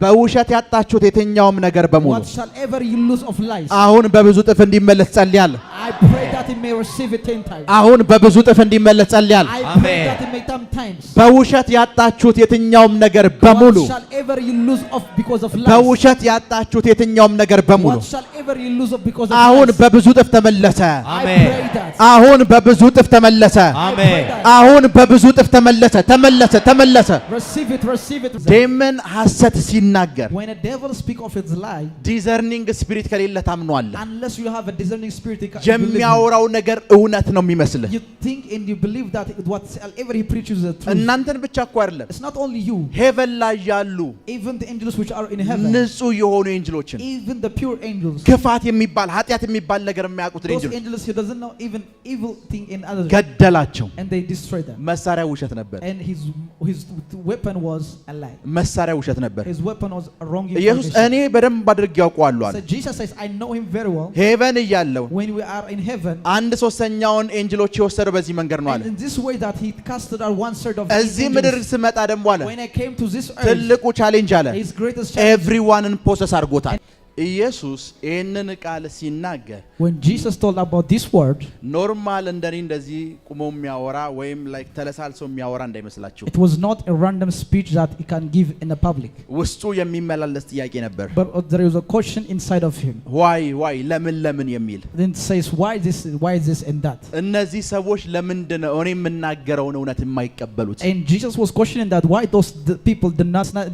በውሸት ያጣችሁት የትኛውም ነገር በሙሉ whatsoever you lose of lies አሁን በብዙ ጥፍ እንዲመለስ ጸልያለሁ I pray that it may receive it 10 times አሁን በብዙ ጥፍ እንዲመለስ ጸልያለሁ I pray that it may 10 times በውሸት ያጣችሁት የትኛውም ነገር በሙሉ whatsoever you lose of because of lies በውሸት ያጣችሁት የትኛውም ነገር በሙሉ whatsoever you lose of because of አሁን lies በብዙ ጥፍ ተመለሰ አሜን አሁን በብዙ ጥፍ ተመለሰ አሜን አሁን በብዙ ጥፍ ተመለሰ ተመለሰ receive it ዴመን ሐሰት ሲናገር when a devil speak of its lie ዲዘርኒንግ ስፒሪት ከሌለ ታምኗል unless you have a discerning spirit የሚያወራው ነገር እውነት ነው የሚመስልህ you think and you believe that whatever he preaches is the truth እናንተን ብቻ እኮ አይደለም it's not only you ሄቨን ላይ ያሉ even the angels which are in heaven ንጹህ የሆኑ ኤንጅሎችን even the pure angels ክፋት የሚባል ኃጢያት የሚባል ነገር የሚያውቁት those ኤንጅሎች angels who doesn't know even evil thing in others ገደላቸው and they destroyed them መሳሪያ ውሸት ነበር and his weapon was a lie መሳሪያ ውሸት ነበር his weapon was a wrong ኢየሱስ information እኔ በደንብ አድርጌ ያውቀዋለሁ so Jesus says I know him very well ሄቨን እያለው when we are in heaven አንድ ሶስተኛውን ኤንጅሎች የወሰደው በዚህ መንገድ ነው አለ and in this way that he casted out 1/3 of እዚህ ምድር ስመጣ ደግሞ አለ when I came to this earth ትልቁ ቻሌንጅ አለ his greatest challenge ኤቭሪዋንን ፕሮሰስ አድርጎታል ኢየሱስ ይሄንን ቃል ሲናገር when Jesus told about this word ኖርማል እንደዚህ ቁሞ የሚያወራ ወይም ላይክ ተለሳልሶ የሚያወራ እንዳይመስላችሁ it was not a random speech that he can give in the public ውስጡ የሚመላለስ ጥያቄ ነበር but there is a question inside of him why ለምን የሚል then says why is this and that እነዚህ ሰዎች ለምንድን ነው እኔ የምናገረውን እውነት የማይቀበሉት and Jesus was questioning that why those people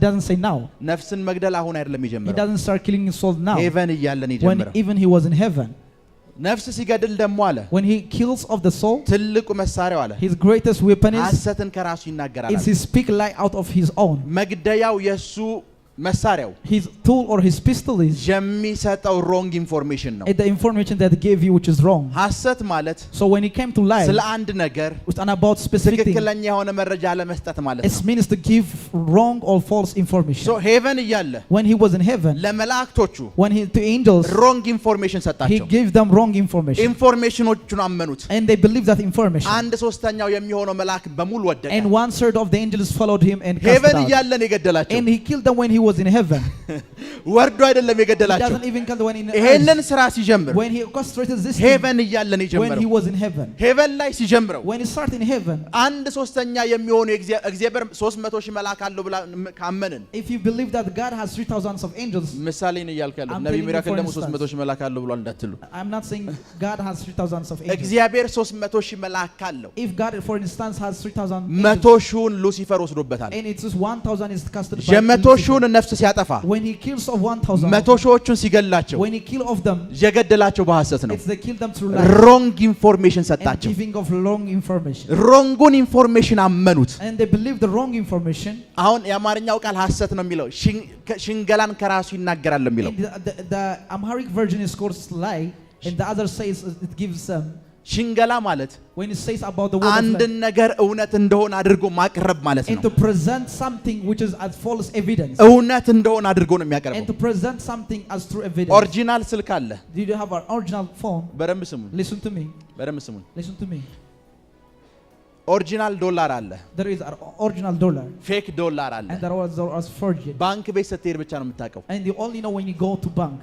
doesn't say now ነፍስን መግደል አሁን አይደለም he ይጀምራል doesn't start killing his soul now ሄቨን እያለን when ይጀምራል even he was in heaven ነፍስ ሲገድል ደግሞ አለ when he kills of the soul ትልቁ መሳሪያው አለ his greatest weapon is ሐሰትን ከራሱ ይናገራል he speak lie out of his own መግደያው የሱ መሳሪያው his tool or his pistol is የሚሰጠው wrong information ነው the information that gave you which is wrong ሐሰት ማለት so when he came to lie ስለ አንድ ነገር and about specific thing ትክክለኛ የሆነ መረጃ ለመስጠት ማለት it ነው means to give wrong or false information so heaven እያለ when he was in heaven ለመላእክቶቹ when he to angels wrong information he ሰጣቸው gave them wrong information ኢንፎርሜሽኖቹን አመኑት and they believed that information አንድ ሶስተኛው የሚሆነው መልአክ በሙሉ ወደቀ and 1/3 of the angels followed him and cast heaven out እያለ ነው የገደላቸው and he killed them when he was in heaven ወርዶ አይደለም he የገደላቸው doesn't even kill when in ይሄንን ስራ ሲጀምር when he orchestrated this heaven እያለ ነው when he የጀመረው was in heaven heaven ላይ ሲጀምረው when he started in heaven አንድ ሶስተኛ የሚሆኑ እግዚአብሔር 300 ሺህ መልአክ አለው ብላ ካመንን if you believe that God has 3,000 of angels ምሳሌ ነው ያልከለ I'm ነብይ telling you ሚራክል for ደግሞ instance. 300 ሺህ መልአክ አለው ብሏል እንዳትሉ I'm not saying God has 3,000 of angels እግዚአብሔር 300 ሺህ መልአክ አለው if God for instance has 3,000 መቶ ሺውን ሉሲፈር ወስዶበታል and it's just 1,000 is casted by የመቶ ሺውን ነፍስ ሲያጠፋ when he kills of 1,000 መቶ ሺዎቹን ሲገላቸው when he kill of them የገደላቸው በሐሰት ነው it's they kill them through lies wrong information and ሰጣቸው giving of wrong information wrong information አመኑት and they believe the wrong information አሁን የአማርኛው ቃል ሐሰት ነው የሚለው ሽንገላን ከራሱ ይናገራል የሚለው and the Amharic version is called lie and the other says it gives ሽንገላ ማለት when it says about the word አንድ ነገር እውነት እንደሆነ አድርጎ ማቅረብ ማለት and ነው to present something which is as false evidence እውነት እንደሆነ አድርጎ ነው and የሚያቀርበው to present something as true evidence ኦሪጂናል ስልክ አለ did you have an original phone በደንብ ስሙን listen to me listen to me ኦሪጂናል ዶላር አለ there is an original dollar ፌክ ዶላር አለ and there was forged ባንክ ቤት ስትሄድ ብቻ ነው የምታውቀው and you only know when you go to bank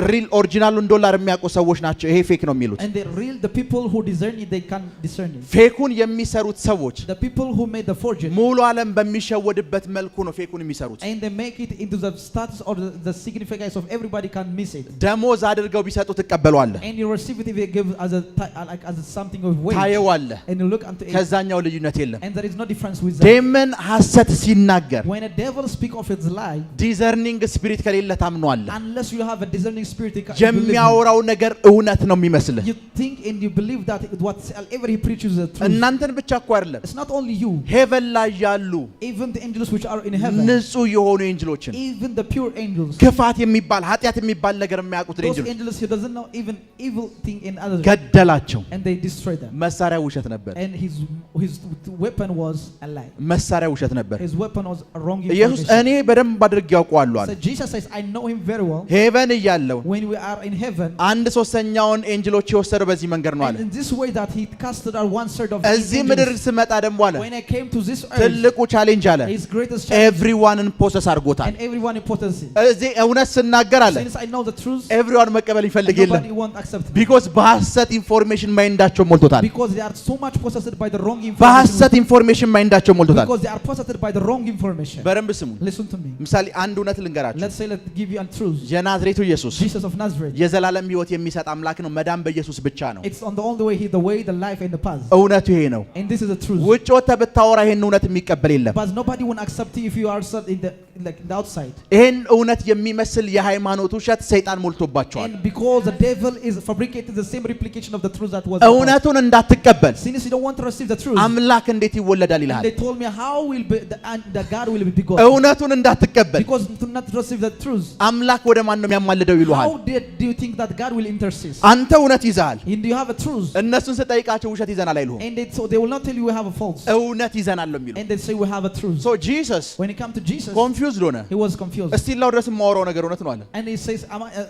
ሪል ኦሪጂናሉን ዶላር የሚያውቁ ሰዎች ናቸው ይሄ ፌክ ነው የሚሉት and the people who discern it they can discern it ፌኩን የሚሰሩት ሰዎች the people who made the forgery ሙሉ ዓለም በሚሸወድበት መልኩ ነው ፌኩን የሚሰሩት and they make it into the status or the significance of everybody can miss it ደሞዝ አድርገው ቢሰጡ ትቀበሏለህ and you receive it if they give as something of weight ታየዋለህ and you look unto it ከዛኛው ልዩነት የለም and there is no difference with that ዴመን ሐሰት ሲናገር when a devil speak of its lie ዲዘርኒንግ ስፒሪት ከሌለ ታምኗል unless you have a discerning spirit የሚያወራው ነገር እውነት ነው የሚመስልህ you think and you believe that whatever he preaches is the truth እናንተን ብቻ እኮ አይደለም it's not only you ሄቨን ላይ ያሉ even the angels which are in heaven ንጹህ የሆኑ ኤንጅሎችን even the pure angels ክፋት የሚባል ኃጢያት የሚባል ነገር የሚያውቁት those ኤንጅሎች angels who doesn't know even evil thing in others ገደላቸው and they destroy them መሳሪያ ውሸት ነበር and his his weapon was a lie. መሳሪያ ውሸት ነበር። His weapon was a wrong ኢየሱስ information. እኔ በደንብ አድርጌ ያውቀዋለሁ አለ። So Jesus says, I know him very well. ሄቨን እያለው When we are in heaven, አንድ ሶስተኛውን ኤንጅሎች የወሰደው በዚህ መንገድ ነው አለ። and in this way that he casted out 1/3 of እዚህ ምድር ስመጣ ደግሞ አለ when I came to this earth, ትልቁ ቻሌንጅ አለ his greatest challenge, ኤቭሪዋንን ፕሮሰስ አድርጎታል። and everyone important sin. እዚህ እውነት ስናገር አለ Since I know the truth, ኤቭሪዋን መቀበል ይፈልግ የለም nobody won't accept me. ቢኮዝ በሐሰት ኢንፎርሜሽን ማይንዳቸው ሞልቶታል። Because they are so much possessed by the wrong information. በሐሰት ኢንፎርሜሽን ማይንዳቸው ሞልቶታል። Because they are possessed by the wrong information. በደንብ ስሙ። Listen to me. ምሳሌ አንድ እውነት ልንገራችሁ። Let's say, let's give you a truth. የናዝሬቱ ኢየሱስ Jesus of Nazareth. የዘላለም ሕይወት የሚሰጥ አምላክ ነው። መዳን በኢየሱስ ብቻ ነው። It's on the only way, the way, the life, and the path. እውነቱ ይሄ ነው። And this is the truth. ውጭ ወጥተህ ብታወራ ይሄን እውነት የሚቀበል የለም። But nobody will accept you if you are in the outside. ይሄን እውነት የሚመስል የሃይማኖት ውሸት ሰይጣን ሞልቶባቸዋል። And because the devil is fabricating the same replication of the truth that was. እውነቱን እንዳትቀበል Since you don't want to receive the truth, አምላክ እንዴት ይወለዳል ይልሃል። they told me how will be the God will be begotten. እውነቱን እንዳትቀበል Because to not receive the truth, አምላክ ወደ ማን ነው የሚያማልደው ይሉሃል። how do you think that God will intercede? አንተ እውነት ይዘሃል። And you have a truth, እነሱን ስጠይቃቸው ውሸት ይዘናል አይሉህም። and so they will not tell you we have a false, እውነት ይዘናል ነው የሚሉ። and they say we have a truth. ሶ ጂሰስ When it comes to Jesus, ኮንፊውዝድ ሆነ። he was confused, እስቲ ላው ድረስ የማወራው ነገር እውነት ነው አለ። and he says,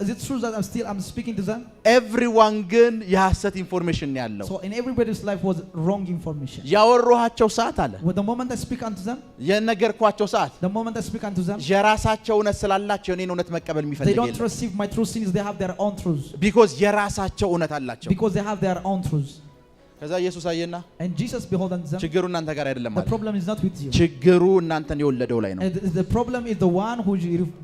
is it true that I'm speaking to them? ኤቭሪዋን ግን የሐሰት ኢንፎርሜሽን ነው ያለው። So in everybody's life was wrong information. ያወራኋቸው ሰዓት አለ With the moment I speak unto them, የነገርኳቸው ሰዓት the moment I speak unto them, የራሳቸው እውነት ስላላቸው እኔን እውነት መቀበል they የሚፈልግ don't የለም። receive my truth since they have their own truths. ቢኮዝ የራሳቸው እውነት አላቸው። Because they have their own truths. ከዛ ኢየሱስ አየና And Jesus behold unto them, ችግሩ እናንተ ጋር አይደለም the አለ። problem is not with you. ችግሩ እናንተን የወለደው ላይ ነው። And the problem is the one who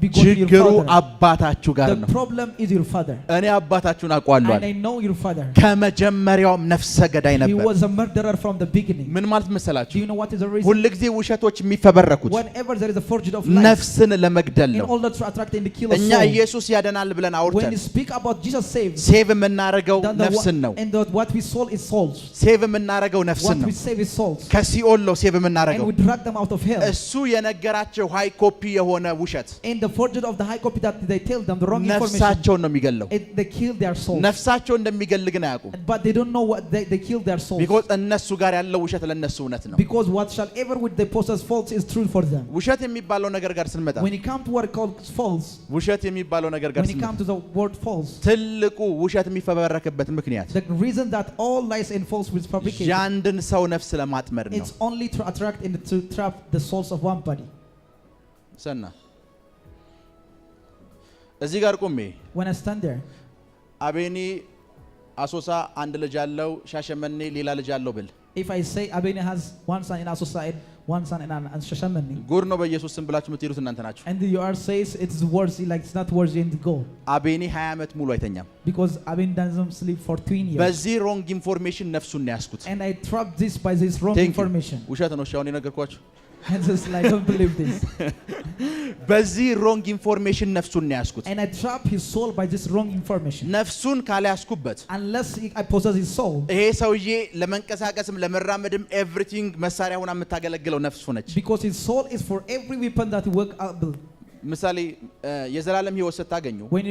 begot your ችግሩ father. አባታችሁ ጋር The ነው። problem is your father. እኔ አባታችሁን አውቀዋለሁ And አለ። I know your father. ከመጀመሪያውም ነፍሰ ገዳይ He ነበር። was a murderer from the beginning. ምን ማለት Do መሰላችሁ? you know what is the reason? ሁልጊዜ ውሸቶች የሚፈበረኩት Whenever there is a forgery of life, ነፍስን ለመግደል in ነው። order to attract and kill a እኛ soul. ኢየሱስ ያደናል ብለን When አውርተን you speak about Jesus saves, ሴቭ የምናደርገው then ነፍስን ነው። what we soul is souls. ሴቭ የምናደርገው ነፍስን What ነው። we save is souls. ከሲኦል ነው ሴቭ And የምናደርገው። we drag them out of hell. እሱ የነገራቸው ሃይ ኮፒ የሆነ ውሸት And the forgery of the high copy that they tell them, the wrong information, ነፍሳቸውን ነው የሚገለው። they kill their souls. ነፍሳቸው እንደሚገል ግን አያውቁም። But they don't know what they kill their souls. ቢኮዝ እነሱ ጋር ያለው ውሸት ለነሱ እውነት ነው። Because what shall ever with they possess false is true for them. ውሸት የሚባለው ነገር ጋር ስንመጣ When it comes to what called false, ውሸት የሚባለው ነገር ጋር when it ስንመጣ comes to the word false, ትልቁ ውሸት የሚፈበረክበት ምክንያት the reason that all lies and false will fabricate, የአንድን ሰው ነፍስ ለማጥመድ ነው። it's only to attract and to trap the souls of one body. ሰና እዚህ ጋር ቆሜ When I stand there, አቤኒ አሶሳ አንድ ልጅ አለው፣ ሻሸመኔ ሌላ ልጅ አለው ብል if I say Abeni has one son in Asosa and one son in Shashamani, ጉድ ነው በኢየሱስ ስም ብላችሁ የምትሄዱት እናንተ ናችሁ። and you are says it's worthy, like it's not worthy and go. አቤኒ 20 ዓመት ሙሉ አይተኛም። Because Abeni doesn't sleep for 20 years. በዚህ ሮንግ ኢንፎርሜሽን ነፍሱን ነው ያስኩት። And I trapped this by this wrong Thank you. information. ውሸት ነው ሻውን የነገርኳችሁ። And just like, I don't believe this. በዚህ ሮንግ ኢንፎርሜሽን ነፍሱን ነው ያስኩት። And I trap his soul by this wrong information. ነፍሱን ካልያዝኩበት Unless I possess his soul. ይሄ ሰውዬ ለመንቀሳቀስም ለመራመድም ኤቭሪቲንግ መሳሪያ ሆና የምታገለግለው ነፍሱ ነች። Because his soul is for every weapon that you work out. ምሳሌ የዘላለም ሕይወት ስታገኙ When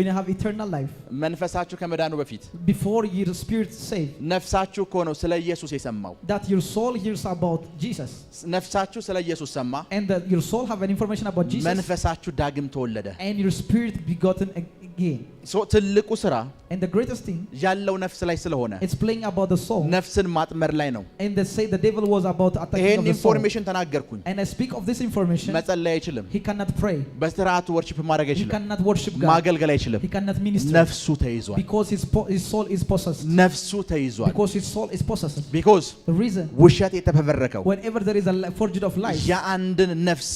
you have eternal life, መንፈሳችሁ ከመዳኑ በፊት before your spirit saved, ነፍሳችሁ እኮ ነው ስለ ኢየሱስ የሰማው። that your soul hears about Jesus, ነፍሳችሁ ስለ ኢየሱስ ሰማ፣ and that your soul have an information about Jesus, መንፈሳችሁ ዳግም ተወለደ። and your spirit begotten again. ሶ ትልቁ ስራ And the greatest thing, ያለው ነፍስ ላይ ስለሆነ it's playing about the soul. ነፍስን ማጥመር ላይ ነው። And they say the devil was about attacking ይሄን of the soul. ኢንፎርሜሽን ተናገርኩኝ። And I speak of this information. መጸለይ አይችልም፣ He cannot pray. በስርዓቱ ወርሺፕ ማድረግ He አይችልም፣ cannot worship God. ማገልገል አይችልም። He cannot minister. ነፍሱ ተይዟል። Because his soul is possessed. ነፍሱ ተይዟል። Because his soul is possessed. ቢኮዝ The reason, ውሸት የተፈበረከው whenever there is a forgery of life, የአንድን ነፍስ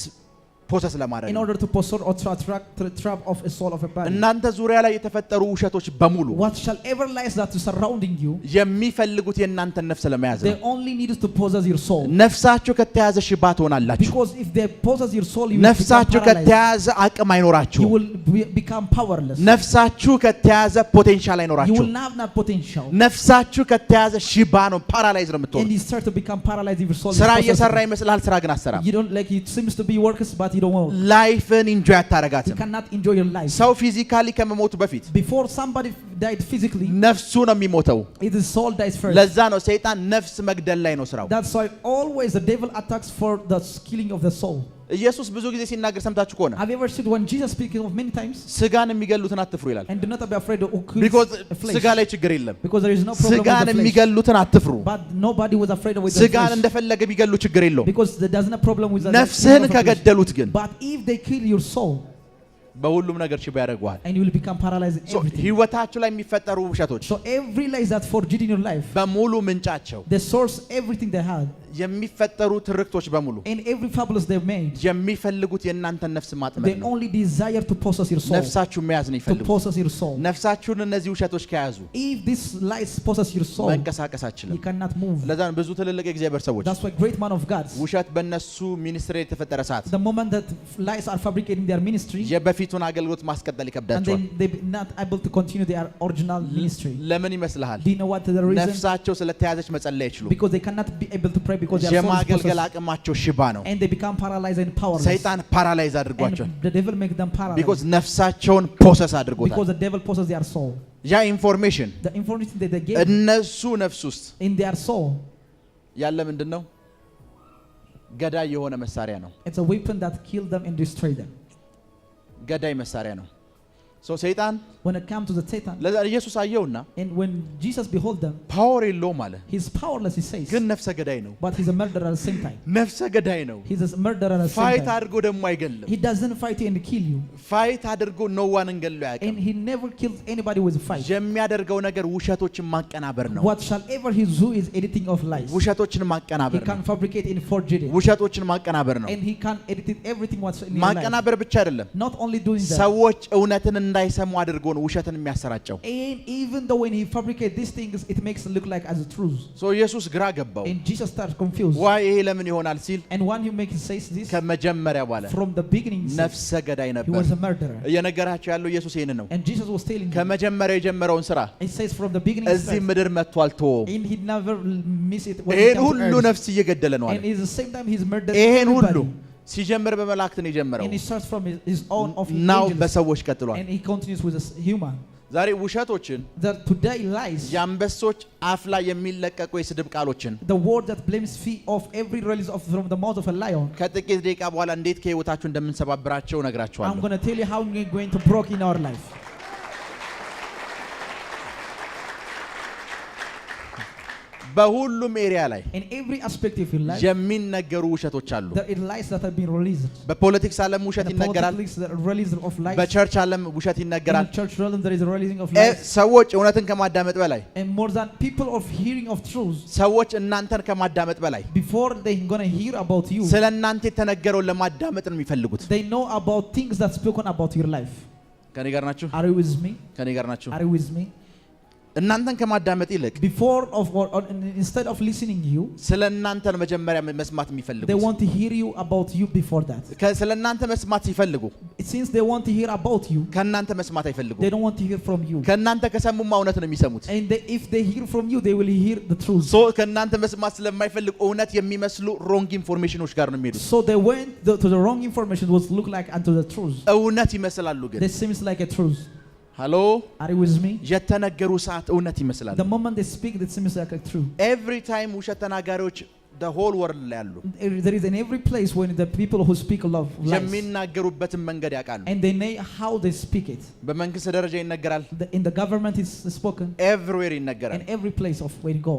ፕሮሰስ ለማድረግ in ነው። order to possess or to attract the trap of a soul of a body. እናንተ ዙሪያ ላይ የተፈጠሩ ውሸቶች በሙሉ What shall ever lies that is surrounding you, የሚፈልጉት የእናንተን ነፍስ ለመያዝ they ነው። only need to possess your soul. ነፍሳችሁ ከተያዘ ሽባ ትሆናላችሁ። Because if they possess your soul, you will become ነፍሳችሁ paralyzed. ከተያዘ አቅም You አይኖራችሁም። will become powerless. ነፍሳችሁ ከተያዘ ፖቴንሻል You አይኖራችሁም። will not have potential. ነፍሳችሁ ከተያዘ ሽባ ነው፣ ፓራላይዝ ነው And የምትሆኑት። you start to become paralyzed if your soul is ስራ possessed. እየሰራ ይመስልሃል፣ ስራ ግን አትሰራም። You don't like, it seems to be workers, but you don't want. ላይፍን ኢንጆይ You አታረጋትም። cannot enjoy your life. ሰው ፊዚካሊ ከመሞቱ በፊት Before somebody died physically, ነፍሱ ነው የሚሞተው። his soul dies first. ለዛ ነው ሰይጣን ነፍስ መግደል ላይ ነው ስራው። That's why always the devil attacks for the killing of the soul. ኢየሱስ ብዙ ጊዜ ሲናገር ሰምታችሁ ከሆነ Have you ever seen when Jesus speaking of many times? ስጋን የሚገሉትን አትፍሩ ይላል። And do not be afraid of who kills because the flesh. ስጋ ላይ ችግር የለም። Because there is no problem with ስጋን the flesh. የሚገሉትን አትፍሩ። But nobody was afraid of with the ስጋን flesh. እንደፈለገ ቢገሉ ችግር የለውም። Because there doesn't a problem with the ነፍስህን flesh. ከገደሉት ግን But if they kill your soul, በሁሉም ነገር ሽባ ያደርጉሃል። and you will become paralyzed in everything. ህይወታችሁ ላይ የሚፈጠሩ ውሸቶች So every lies that forged in your life, በሙሉ ምንጫቸው the source, everything they had, የሚፈጠሩ ትርክቶች በሙሉ and every fabulous they made, የሚፈልጉት የእናንተን ነፍስ ማጥመድ they ነው። only desire to possess your soul. ነፍሳችሁን መያዝ ነው To ይፈልጉ። possess your soul. ነፍሳችሁን እነዚህ ውሸቶች ከያዙ If this lies possess your soul, መንቀሳቀስ you አትችልም። cannot move. ለዛ ነው ብዙ ትልልቅ የእግዚአብሔር ሰዎች That's why great man of God, ውሸት በእነሱ ሚኒስትሪ የተፈጠረ ሰዓት the moment that lies are fabricated in their ministry, የበፊቱን አገልግሎት ማስቀጠል and ይከብዳቸዋል። they not able to continue their original ministry. ለምን ይመስልሃል? Do you know what the reason? ነፍሳቸው ስለተያዘች መጸለይ አይችሉም። Because they cannot be able to pray because their soul is የማገልገል possessed. አቅማቸው ሽባ ነው። And they become paralyzed and powerless. ሰይጣን ፓራላይዝ አድርጓቸዋል። And the devil makes them paralyzed. ቢኮዝ ነፍሳቸውን ፕሮሰስ አድርጎታል። Because the devil possesses their soul. ያ ኢንፎርሜሽን The information that they gave እነሱ ነፍስ ውስጥ in their soul, ያለ ምንድን ነው? ገዳይ የሆነ መሳሪያ ነው። it's a weapon that kills them and destroys them. ገዳይ መሳሪያ ነው። ሰይጣን When it comes to the Satan, ለዛ ኢየሱስ አየውና and when Jesus behold them, ፓወር የለውም አለ። he's powerless, he says, ግን ነፍሰ ገዳይ ነው። but he's a murderer at the same time. ነፍሰ ገዳይ ነው። He's a murderer at the same ፋይት time. አድርጎ ደግሞ አይገልም። He doesn't fight you and kill you. ፋይት አድርጎ ኖዋን እንገለው ያውቃል። And he never kills anybody with a fight. የሚያደርገው ነገር ውሸቶችን ማቀናበር ነው። What shall ever he do is editing of lies. ውሸቶችን He ማቀናበር can ነው። fabricate and forge it. ውሸቶችን ማቀናበር ነው። And he can edit everything what's in your life. ማቀናበር ብቻ አይደለም። Not only doing that. ሰዎች እውነትን እንዳይሰሙ አድርጎ ነው ውሸትን የሚያሰራጨው። And even though when he fabricates these things, it makes it look like as a truth. ኢየሱስ ግራ ገባው። And Jesus starts confused. ዋይ ይሄ ለምን ይሆናል ሲል And when he makes says this, ከመጀመሪያ በኋላ from the beginning, he says ነፍሰ ገዳይ he ነበር። was a murderer. እየነገራቸው ያለው ኢየሱስ ይሄን ነው። And Jesus was telling them, ከመጀመሪያ የጀመረውን ስራ it says from the beginning, he እዚህ starts, ምድር መጥቶ አልተወውም። and he never miss it when he ይሄን comes to ሁሉ earth. ነፍስ እየገደለ ነው And አለ። at the same time, he's murdered ይሄን ሁሉ everybody. ሲጀምር በመላእክት ነው የጀመረው። And he starts from his own of his ናው angels. በሰዎች ቀጥሏል። And he continues with a human. ዛሬ ውሸቶችን That today lies, የአንበሶች አፍ ላይ የሚለቀቁ የስድብ ቃሎችን the word that blames feet of every release of from the mouth of a lion. ከጥቂት ደቂቃ በኋላ እንዴት ከህይወታችሁ እንደምንሰባብራቸው I'm ነግራችኋለሁ። going to tell you how we're going to break in our life. በሁሉም ኤሪያ ላይ In every aspect of your life, የሚነገሩ ውሸቶች አሉ። there are lies that have been released. በፖለቲክስ ዓለም ውሸት In the ይነገራል። politics, there are release of lies. በቸርች ዓለም ውሸት In ይነገራል። the church realm, there is a releasing of lies. ሰዎች እውነትን ከማዳመጥ በላይ And more than people of hearing of truth, ሰዎች እናንተን ከማዳመጥ በላይ before they're going to hear about you, ስለ እናንተ የተነገረውን ለማዳመጥ ነው የሚፈልጉት። they know about things that's spoken about your life. ከኔ ጋር ናችሁ? Are you with me? ከኔ ጋር ናችሁ? Are you with me? እናንተን ከማዳመጥ ይልቅ Before of or instead of listening you, ስለ እናንተ መጀመሪያ መስማት they የሚፈልጉት። want to hear you about you before that. ስለ እናንተ መስማት ሲፈልጉ Since they want to hear about you, ከእናንተ መስማት አይፈልጉም። they don't want to hear from you. ከእናንተ ከሰሙማ እውነት ነው የሚሰሙት። And if they hear from you, they will hear the truth. ሶ ከእናንተ መስማት ስለማይፈልግ እውነት የሚመስሉ ሮንግ ኢንፎርሜሽኖች ጋር ነው የሚሄዱት። So they went to the wrong information, was look like unto the truth. እውነት ይመስላሉ ግን They seems like a truth. ሃሎ Are you with me? የተነገሩ ሰዓት እውነት ይመስላሉ። The moment they speak, it seems like a truth. ኤቭሪ ታይም ውሸት ተናጋሪዎች the whole world ላይ ያሉ There is in every place when the people who speak a lot of lies, የሚናገሩበትን መንገድ ያውቃሉ። and they know how they speak it. በመንግስት ደረጃ ይነገራል። In the government is spoken. ኤቭሪዌር ይነገራል። In every place of where you go.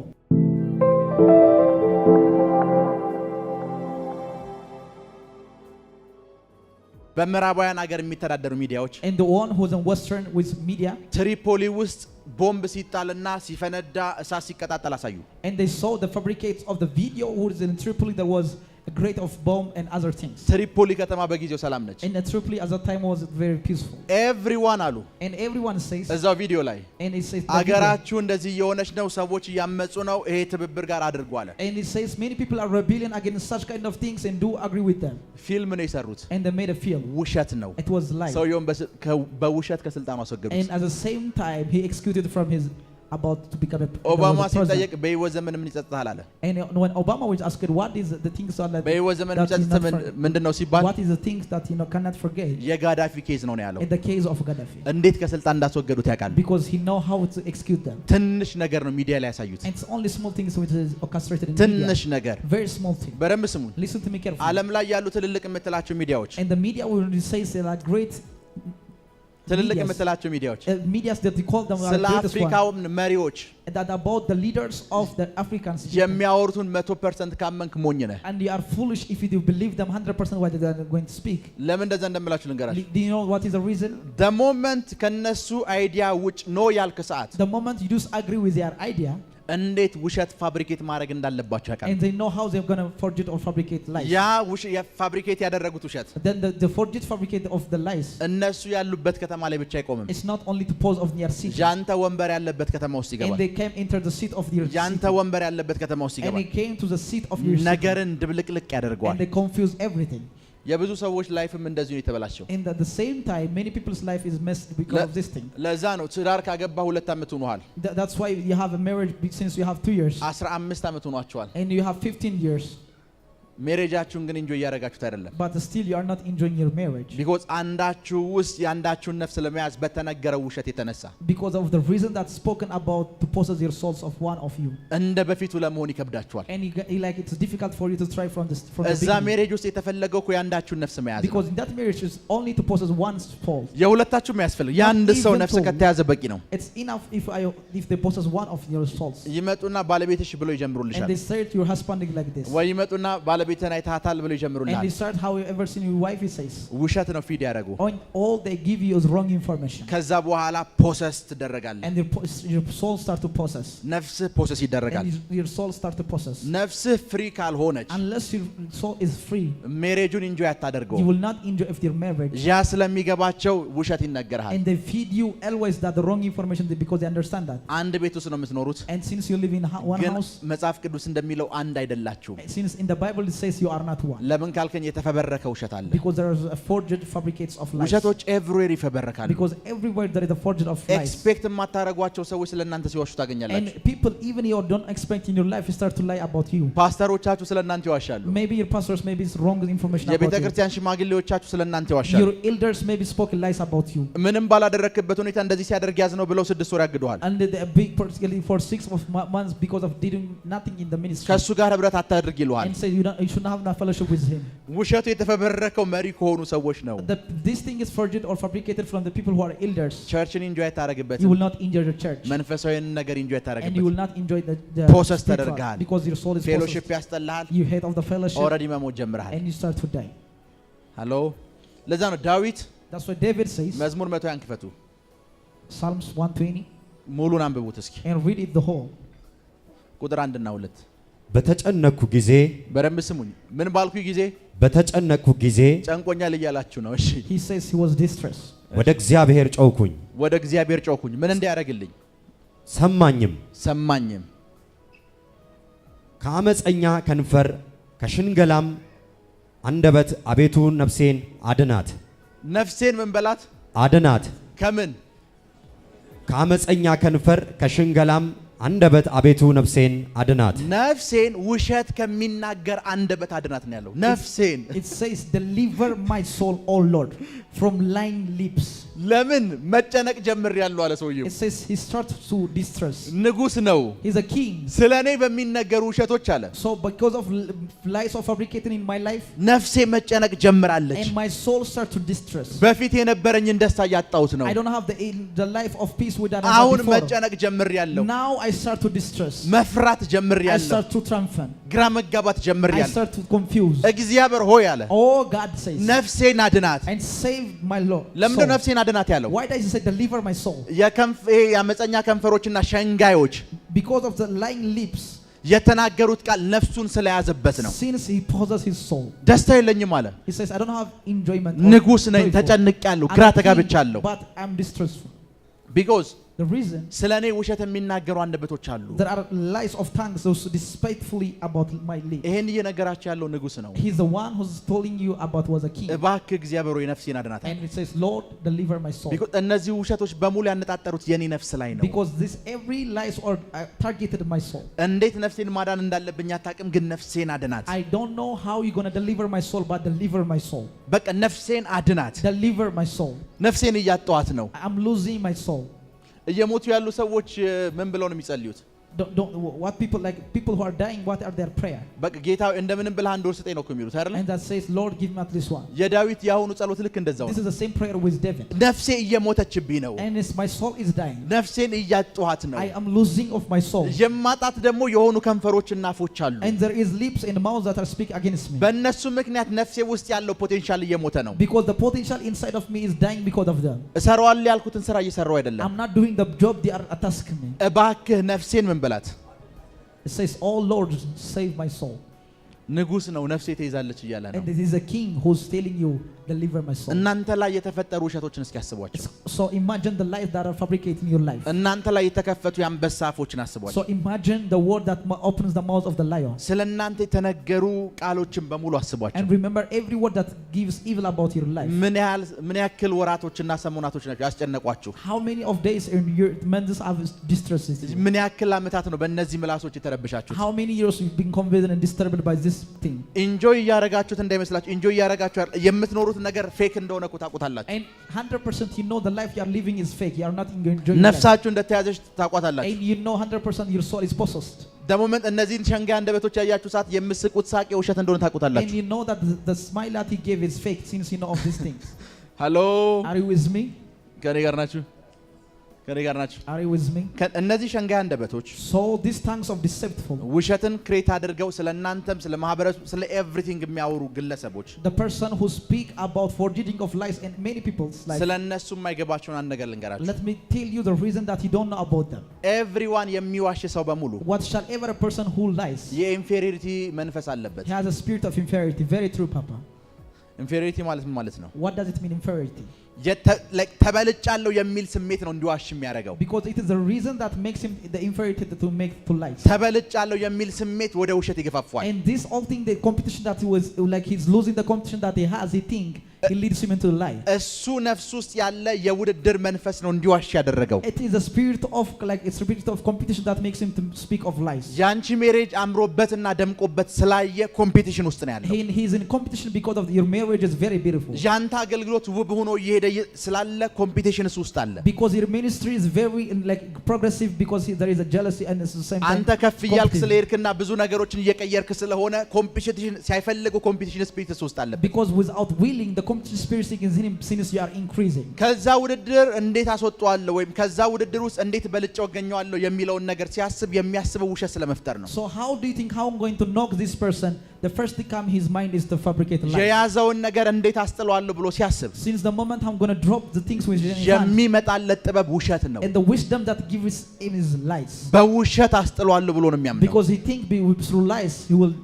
በምዕራባውያን ሀገር የሚተዳደሩ ሚዲያዎች And the one who's in Western with media, ትሪፖሊ ውስጥ ቦምብ ሲጣልና ሲፈነዳ እሳት ሲቀጣጠል አሳዩ። and they saw the fabricates of the video who is in Tripoli there was a great of bomb and other things. ትሪፖሊ ከተማ በጊዜው ሰላም ነች። And Tripoli at that time was very peaceful. ኤቭሪዋን አሉ And everyone says, እዛው ቪዲዮ ላይ and it says, the video, አገራችሁ እንደዚህ እየሆነች ነው፣ ሰዎች እያመጹ ነው፣ ይሄ ትብብር ጋር አድርጉ አለ። and it says many people are rebelling against such kind of things and do agree with them. ፊልም ነው የሰሩት። And they made a film. ውሸት ነው። It was lies. ሰውየውን በውሸት ከስልጣኑ አስወገዱት። And at the same time, he executed from his about to become a ኦባማ was a president. ሲጠየቅ በህይወት ዘመን ምን ይጸጥታል አለ። And when Obama was asked what is the things that በህይወት ዘመን that is የሚጸጥት not ምንድነው ሲባል what is the things that cannot forget የጋዳፊ ኬዝ ነው ያለው። in the case of Gaddafi, እንዴት ከስልጣን እንዳስወገዱት ያውቃል። because he know how to execute them. ትንሽ ነገር ነው ሚዲያ ላይ ያሳዩት። And it's only small things which is orchestrated in ትንሽ media. ነገር Very small thing. በደንብ ስሙን። Listen to me carefully. ዓለም ላይ ያሉ ትልልቅ የምትላቸው ሚዲያዎች And the media will say like great ትልልቅ medias, የምትላቸው ሚዲያዎች medias that they call them are ስለ greatest one. አፍሪካው መሪዎች That about the leaders of the Africans. የሚያወሩትን 100% ካመንክ ሞኝ ነህ። And you are foolish if you believe them 100% what they are going to speak. ለምን እንደዛ እንደምላችሁ ልንገራችሁ። Do you know what is the reason? the moment ከነሱ አይዲያ ውጭ ኖ ያልክ ሰዓት The moment you disagree with their idea, እንዴት ውሸት ፋብሪኬት ማድረግ እንዳለባቸው ያውቃል። and they know how they're going to forge it or fabricate lies. ያ ፋብሪኬት ያደረጉት ውሸት Then the forged fabricate of the lies, እነሱ ያሉበት ከተማ ላይ ብቻ አይቆምም። it's not only to pose of their seat. ያንተ ወንበር ያለበት ከተማ ውስጥ And ይገባል። they came into the seat of their ያንተ seat. ወንበር ያለበት ከተማ ውስጥ And ይገባል። they came to the seat of your seat. ነገርን ድብልቅልቅ ያደርገዋል። And they confuse everything. የብዙ ሰዎች ላይፍም እንደዚህ ነው የተበላሸው። And at the same time, many people's life is messed because of this thing. ለዛ ነው ትዳር ካገባ 2 ዓመት ሆኗል። That's why you have a marriage since you have 2 years. 15 ዓመት ሆኗቸዋል። And you have 15 years. ሜሬጃችሁን ግን ኢንጆይ እያደረጋችሁት አይደለም። But still you are not enjoying your marriage. ቢኮዝ አንዳችሁ ውስጥ የአንዳችሁን ነፍስ ለመያዝ በተነገረው ውሸት የተነሳ Because of the reason that's spoken about to possess your souls of one of you. እንደ በፊቱ ለመሆን ይከብዳችኋል። And like it's difficult for you to try from the እዛ beginning. ሜሬጅ ውስጥ የተፈለገው እኮ የአንዳችሁን ነፍስ መያዝ ነው። Because in that marriage is only to possess one's soul. የሁለታችሁም ያስፈልግ የአንድ ሰው ነፍስ ከተያዘ በቂ ነው። It's enough if they possess one of your souls. ይመጡና ባለቤትሽ ብለው And ይጀምሩልሻል። they say to your husband like this. ወይ ይመጡና ባለቤትህን አይተሃታል ብለው And ይጀምሩልሃል። they start how you ever seen your wife, he says. ውሸት ነው ፊድ ያደረጉ። All they give you is wrong information. ከዛ በኋላ ፖሰስ ትደረጋለህ። And your soul start to possess. ነፍስህ ፖሰስ ይደረጋል። And your soul start to possess. ነፍስህ ፍሪ ካልሆነች Unless your soul is free, ሜሬጁን ኢንጆይ you አታደርገውም። will not enjoy if your marriage. ያ ስለሚገባቸው ውሸት ይነገርሃል። And they feed you always that the wrong information because they understand that. አንድ ቤት ውስጥ ነው የምትኖሩት። And since you live in one ግን house, መጽሐፍ ቅዱስ እንደሚለው አንድ አይደላችሁም። since in the Bible it says you are not one. ለምን ካልከኝ የተፈበረከ ውሸት አለ። Because there is a forged fabricates of lies. ውሸቶች ኤቭሪዌር ይፈበረካሉ። Because everywhere there is a forged of lies. ኤክስፔክት የማታደርጓቸው ሰዎች ስለእናንተ ሲዋሹ ታገኛላችሁ። And people even you don't expect in your life start to lie about you. ፓስተሮቻችሁ ስለእናንተ ይዋሻሉ። Maybe your pastors maybe it's wrong information የቤተ about you. ክርስቲያን ሽማግሌዎቻችሁ ስለእናንተ ይዋሻሉ። Your elders maybe spoke lies about you. ምንም ባላደረክበት ሁኔታ እንደዚህ ሲያደርግ ያዝ ነው ብለው 6 ወር ያግዱሃል። And the big particularly for 6 months because of doing nothing in the ministry. ከሱ ጋር ህብረት አታድርግ ይሉሃል። And say you should not have no fellowship with him. ውሸቱ የተፈበረከው መሪ ከሆኑ ሰዎች ነው። This thing is forged or fabricated from the people who are elders. ቸርችን ኢንጆይ You አታደርግበትም። will not enjoy the church. መንፈሳዊን ነገር ኢንጆይ And you አታደርግበትም። will not enjoy the Possessed spiritual ተደርገሃል። because your soul is ፌሎሺፕ possessed. ያስጠላሃል። You hate of the fellowship ኦልሬዲ መሞት ጀምረሃል። and you start to die. ሃሎ ለዛ ነው ዳዊት That's what David says. መዝሙር 100 ያንክፈቱ Psalms 120 ሙሉን አንብቡት እስኪ and read it the whole. ቁጥር 1 እና 2 በተጨነኩ ጊዜ በደንብ ስሙኝ። ምን ባልኩ ጊዜ በተጨነኩ ጊዜ ጨንቆኛል እያላችሁ ነው። እሺ He says he was distressed. ወደ እግዚአብሔር ጮኩኝ፣ ወደ እግዚአብሔር ጮኩኝ። ምን እንዲያደርግልኝ? ሰማኝም። ሰማኝም። ከአመፀኛ ከንፈር ከሽንገላም አንደበት አቤቱ ነፍሴን አድናት። ነፍሴን ምን በላት? አድናት። ከምን? ከአመፀኛ ከንፈር ከሽንገላም አንደበት አቤቱ ነፍሴን አድናት። ነፍሴን ውሸት ከሚናገር አንደበት አድናት ነው ያለው። ነፍሴን It says deliver my soul, O Lord, from lying lips. ለምን መጨነቅ ጀምሬያለሁ አለ ሰውየው። It says he starts to distress. ንጉስ ነው። He's a king. ስለኔ በሚነገሩ ውሸቶች አለ So because of lies of fabricated in my life, ነፍሴ መጨነቅ ጀምራለች። and my soul starts to distress. በፊት የነበረኝን ደስታ እያጣሁት ነው። I don't have the life of peace with that I አሁን had before. መጨነቅ ጀምሬያለሁ። Now I start to distress. መፍራት I ጀምሬያለሁ። start to triumphant. ግራ መጋባት I ጀምሬያለሁ። start to confuse. እግዚአብሔር ሆይ አለ Oh, God says, ነፍሴን አድናት። and save my Lord. ለምንድን soul. ነፍሴን አድናት ያለው? Why does he say deliver my soul? የአመፀኛ ከንፈሮችና ሸንጋዮች Because of the lying lips, የተናገሩት ቃል ነፍሱን ስለያዘበት ነው። since he possesses his soul. ደስታ የለኝም አለ። He says, I don't have enjoyment. ንጉስ ነኝ፣ joyful. ተጨንቄያለሁ፣ I'm ግራ a king, ተጋብቻለሁ። but I'm distressful. ቢኮዝ The reason ስለኔ ውሸት የሚናገሩ አንደበቶች አሉ። there are lies of tongues those despitefully about my lips. ይሄን እየነገራችሁ ያለው ንጉስ ነው። He's the one who's telling you about was a king. እባክህ እግዚአብሔር ሆይ ነፍሴን አድናት። And it says, Lord, deliver my soul. because እነዚህ ውሸቶች በሙሉ ያነጣጠሩት የኔ ነፍስ ላይ ነው። Because this every lies or targeted my soul. እንዴት ነፍሴን ማዳን እንዳለብኝ አታውቅም፣ ግን ነፍሴን አድናት። I don't know how you're going to deliver my soul, but deliver my soul. በቃ ነፍሴን አድናት። Deliver my soul. ነፍሴን እያጠዋት ነው። I'm losing my soul. እየሞቱ ያሉ ሰዎች ምን ብለው ነው የሚጸልዩት? What people like people who are dying, what are their prayer? በቃ ጌታ እንደምንም ብለህ አንድ ወር ስጠኝ ነው እኮ የሚሉት አይደል? And that says, Lord, give me at least one. የዳዊት ያሁኑ ጸሎት ልክ እንደዛው This ነው። is the same prayer with David. ነፍሴ እየሞተችብኝ ነው። And my soul is dying. ነፍሴን እያጠዋት ነው። I am losing of my soul. የማጣት ደግሞ የሆኑ ከንፈሮችና አፎች አሉ። And there is lips and mouths that are speak against me. በእነሱ ምክንያት ነፍሴ ውስጥ ያለው ፖቴንሻል እየሞተ ነው። Because the potential inside of me is dying because of them. እሰራዋለሁ ያልኩትን ስራ እየሰራው አይደለም። I'm not doing the job they are tasking me. እባክህ ነፍሴን ምን በላት? It says, "Oh Lord, save my soul." ንጉስ ነው ነፍሴ ተይዛለች እያለ ነው። And this is a king who's telling you, deliver my soul. እናንተ ላይ የተፈጠሩ ውሸቶችን እስኪ አስቧቸው። So imagine the lies that are fabricated in your life. እናንተ ላይ የተከፈቱ የአንበሳ አፎችን አስቧቸው። So imagine the word that opens the mouth of the lion. ስለ እናንተ የተነገሩ ቃሎችን በሙሉ አስቧቸው። And remember every word that gives evil about your life. ምን ያክል ወራቶችና ሰሞናቶች ናቸው ያስጨነቋችሁ? How many of days in your months have distressed you? ምን ያክል አመታት ነው በእነዚህ ምላሶች የተረበሻችሁት? How many years you've been convicted and disturbed by this thing? ኢንጆይ እያረጋችሁት እንዳይመስላችሁ። ኢንጆይ እያረጋችሁ የምትኖሩት ነገር ፌክ እንደሆነ ታውቁታላችሁ። And 100% you know the life you are living is fake. You are not enjoying life. ነፍሳችሁ እንደተያዘች ታውቁታላችሁ። And you know 100% your soul is possessed. ደሞመንት እነዚህን ሸንጋይ አንደበቶች ያያችሁ ሰዓት የምስቁት ሳቅ የውሸት እንደሆነ And ታውቁታላችሁ። you know that the smile that he gave is fake since you know of these things. ሃሎ Are you with me? ከኔ ጋር ናችሁ? ከኔ ጋር ናችሁ? Are you with me? እነዚህ ሸንጋይ አንደበቶች So these tongues of deceitful, ውሸትን ክሬት አድርገው ስለ እናንተም ስለ ማህበረሰቡ ስለ ኤቭሪቲንግ የሚያወሩ ግለሰቦች the person who speak about forging of lies and many people's life. ስለ እነሱ የማይገባቸውን አንድ ነገር ልንገራችሁ። Let me tell you the reason that you don't know about them. ኤቭሪዋን የሚዋሽ ሰው በሙሉ What shall ever a person who lies? የኢንፌሪዮሪቲ መንፈስ አለበት። He has a spirit of inferiority. Very true, Papa. ኢንፌሪዮሪቲ ማለት ምን ማለት ነው? What does it mean, inferiority? ተበልጫለሁ የሚል ስሜት ነው እንዲዋሽ የሚያደርገው። Because it is the reason that makes him the inferiority to lies. ተበልጫለሁ የሚል ስሜት ወደ ውሸት ይገፋፋል። And this all thing, the competition that he was like, he's losing the competition that he has. He think he leads him into a lie. እሱ ነፍስ ውስጥ ያለ የውድድር መንፈስ ነው እንዲዋሽ ያደረገው። It is a spirit of like a spirit of competition that makes him to speak of lies. ያንቺ ሜሬጅ አምሮበትና ደምቆበት ስላየ ኮምፒቲሽን ውስጥ ነው ያለው። He is in competition because of your marriage is very beautiful. ያንተ አገልግሎት ውብ ሆኖ እየሄደ ስላለ ኮምፒቲሽን ውስጥ አለ። Because your ministry is very like progressive because there is a jealousy and at the same time. አንተ ከፍ እያልክ ስለሄድክና ብዙ ነገሮችን እየቀየርክ ስለሆነ ኮምፒቲሽን ሳይፈልጉ ኮምፒቲሽን ስፒሪት ውስጥ አለ። Because without willing the competition spirit is in him since you are increasing. ከዛ ውድድር እንዴት አስወጣዋለሁ ወይም ከዛ ውድድር ውስጥ እንዴት በልጬው እገኘዋለሁ የሚለውን ነገር ሲያስብ የሚያስበው ውሸት ስለመፍጠር ነው። So how do you think how I'm going to knock this person? The first thing come his mind is to fabricate lies. የያዘውን ነገር እንዴት አስጥለዋለሁ ብሎ ሲያስብ Since the moment I'm going to drop the things with his hand, የሚመጣለት ጥበብ ውሸት ነው። and the wisdom that gives him is lies. በውሸት አስጥለዋለሁ ብሎ ነው የሚያምነው። Because he think through lies he will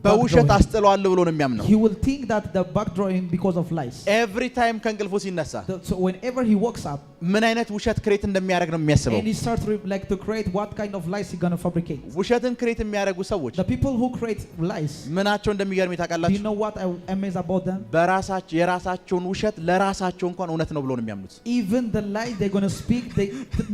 በውሸት አስጥለዋለሁ ብሎ ነው የሚያምነው። he will think that the backdraw him because of lies. ኤቭሪ ታይም ከእንቅልፉ ሲነሳ So whenever he wakes up ምን አይነት ውሸት ክሬት እንደሚያደርግ ነው የሚያስበው። and he starts like to create what kind of lies he going to fabricate. ውሸትን ክሬት የሚያደርጉ ሰዎች The people who create lies, ምናቸው እንደሚገርም do you ታውቃላችሁ? know what I amaze about them? በራሳቸው የራሳቸውን ውሸት ለራሳቸው እንኳን እውነት ነው ብሎ ነው የሚያምኑት። Even the lies they're going to speak, they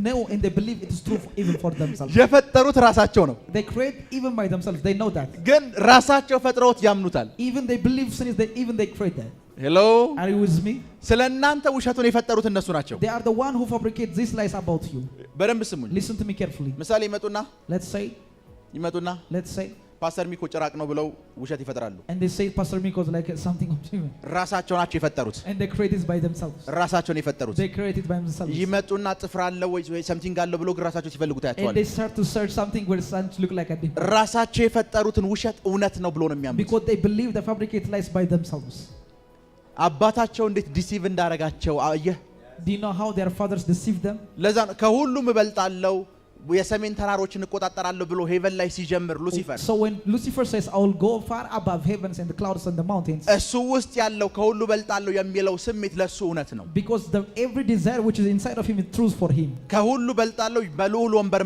know and they believe it is true even for themselves. የፈጠሩት ራሳቸው ነው፣ They create even by themselves. They know that. ግን ራሳቸው ፈጥረውት ያምኑታል። Even they believe since they even they create that. ሄሎ Are you with me? ስለ እናንተ ውሸቱን የፈጠሩት እነሱ ናቸው። They are the one who fabricate these lies about you. በደንብ ስሙኝ። Listen to me carefully. ምሳሌ ይመጡና Let's say ፓስተር ሚኮ ጭራቅ ነው ብለው ውሸት ይፈጥራሉ። and they say Pastor Miko is like something of him. ራሳቸው ናቸው የፈጠሩት። And they create it by themselves. ራሳቸውን የፈጠሩት They create it by themselves. ይመጡና ጥፍር አለ ወይ ሰምቲንግ አለ ብሎ ራሳቸው ሲፈልጉ And ታያቸዋል። they start to search something where it look like a demon. ራሳቸው የፈጠሩትን ውሸት እውነት ነው ብሎ ነው የሚያምኑት። Because they believe they fabricate lies by themselves. አባታቸው እንዴት ዲሲቭ እንዳረጋቸው አየህ? Do you know how their fathers deceive them? ለዛ ከሁሉም እበልጣለሁ የሰሜን ተራሮችን እቆጣጠራለሁ ብሎ ሄቨን ላይ ሲጀምር ሉሲፈር So when Lucifer says, I will go far above heavens and the clouds and the mountains, እሱ ውስጥ ያለው ከሁሉ በልጣለሁ የሚለው ስሜት ለሱ እውነት ነው because every desire which is inside of him is truth for him. ከሁሉ በልጣለሁ በልዑል ወንበር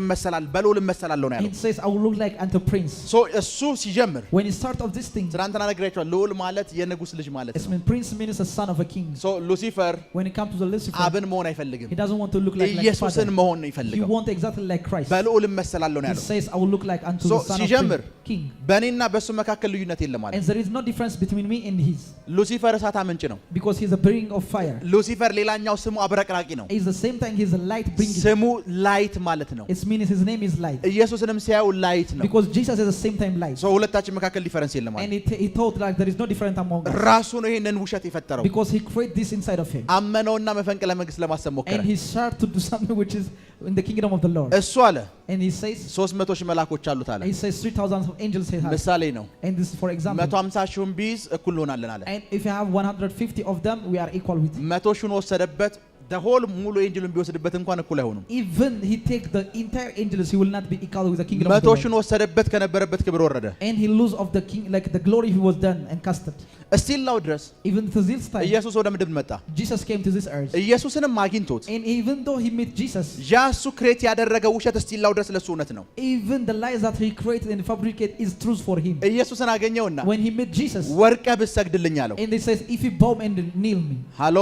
በልዑል እመሰላለሁ ነው ያለው He says, I will look like unto prince. እሱ ሲጀምር When he starts of this thing, ትናንትና ነግሬያቸዋለሁ ልዑል ማለት የንጉስ ልጅ ማለት it's ነው mean prince means a son of a king. ሉሲፈር When it comes to the Lucifer, አብን መሆን አይፈልግም he doesn't want to look like ኢየሱስን father. መሆን ነው He ይፈልጋል wants exactly like Christ. በልዑል እመሰላለሁ ነው He ያለው says, I will look like unto the son of ሲጀምር king. በእኔና በሱ መካከል ልዩነት የለም ማለት And there is no difference between me and his, ሉሲፈር እሳት አመንጭ ነው because he's a being of fire. ሉሲፈር ሌላኛው ስሙ አብረቅራቂ ነው It's the same time he's a light bringer. ስሙ ላይት ማለት ነው It means his name is light. ኢየሱስንም ሲያዩ ላይት ነው Because Jesus is the same time light. ሁለታችን መካከል ዲፈረንስ የለም ማለት And he thought like there is no difference among us. ራሱ ነው ይሄንን ውሸት የፈጠረው Because he created this inside of him. አመነውና መፈንቅለ መንግስት ለማሰብ ሞከረ And he started to do something which is in the kingdom of the Lord. እሱ አለ And he says, 300 ሺህ መላእክቶች አሉት አለ he says 3,000 of angels he has. ምሳሌ ነው And this is for example. 150 ሺውን ቢይዝ እኩል እንሆናለን አለ And if you have 150 of them, we are equal with him. 100 ሺውን ወሰደበት the ሙሉ ኤንጅሉን ቢወስድበት እንኳን እኩል አይሆኑም Even he take the entire angels, he will not be equal with the kingdom of the 100 Lord. ሺውን ወሰደበት ከነበረበት ክብር ወረደ And he lose of the king, like the glory he was done and casted. እስቲል ነው ድረስ Even to this time, ኢየሱስ ወደ ምድር መጣ Jesus came to this earth. ኢየሱስንም አግኝቶት And even though he met Jesus, ያ እሱ ክሬት ያደረገው ውሸት እስቲል ነው ድረስ ለሱ እውነት ነው even the lies that he created and fabricated is truth for him. ኢየሱስን አገኘውና When he met Jesus, ወርቀ ብትሰግድልኝ አለው and he says, if you bow and kneel me. ሃሎ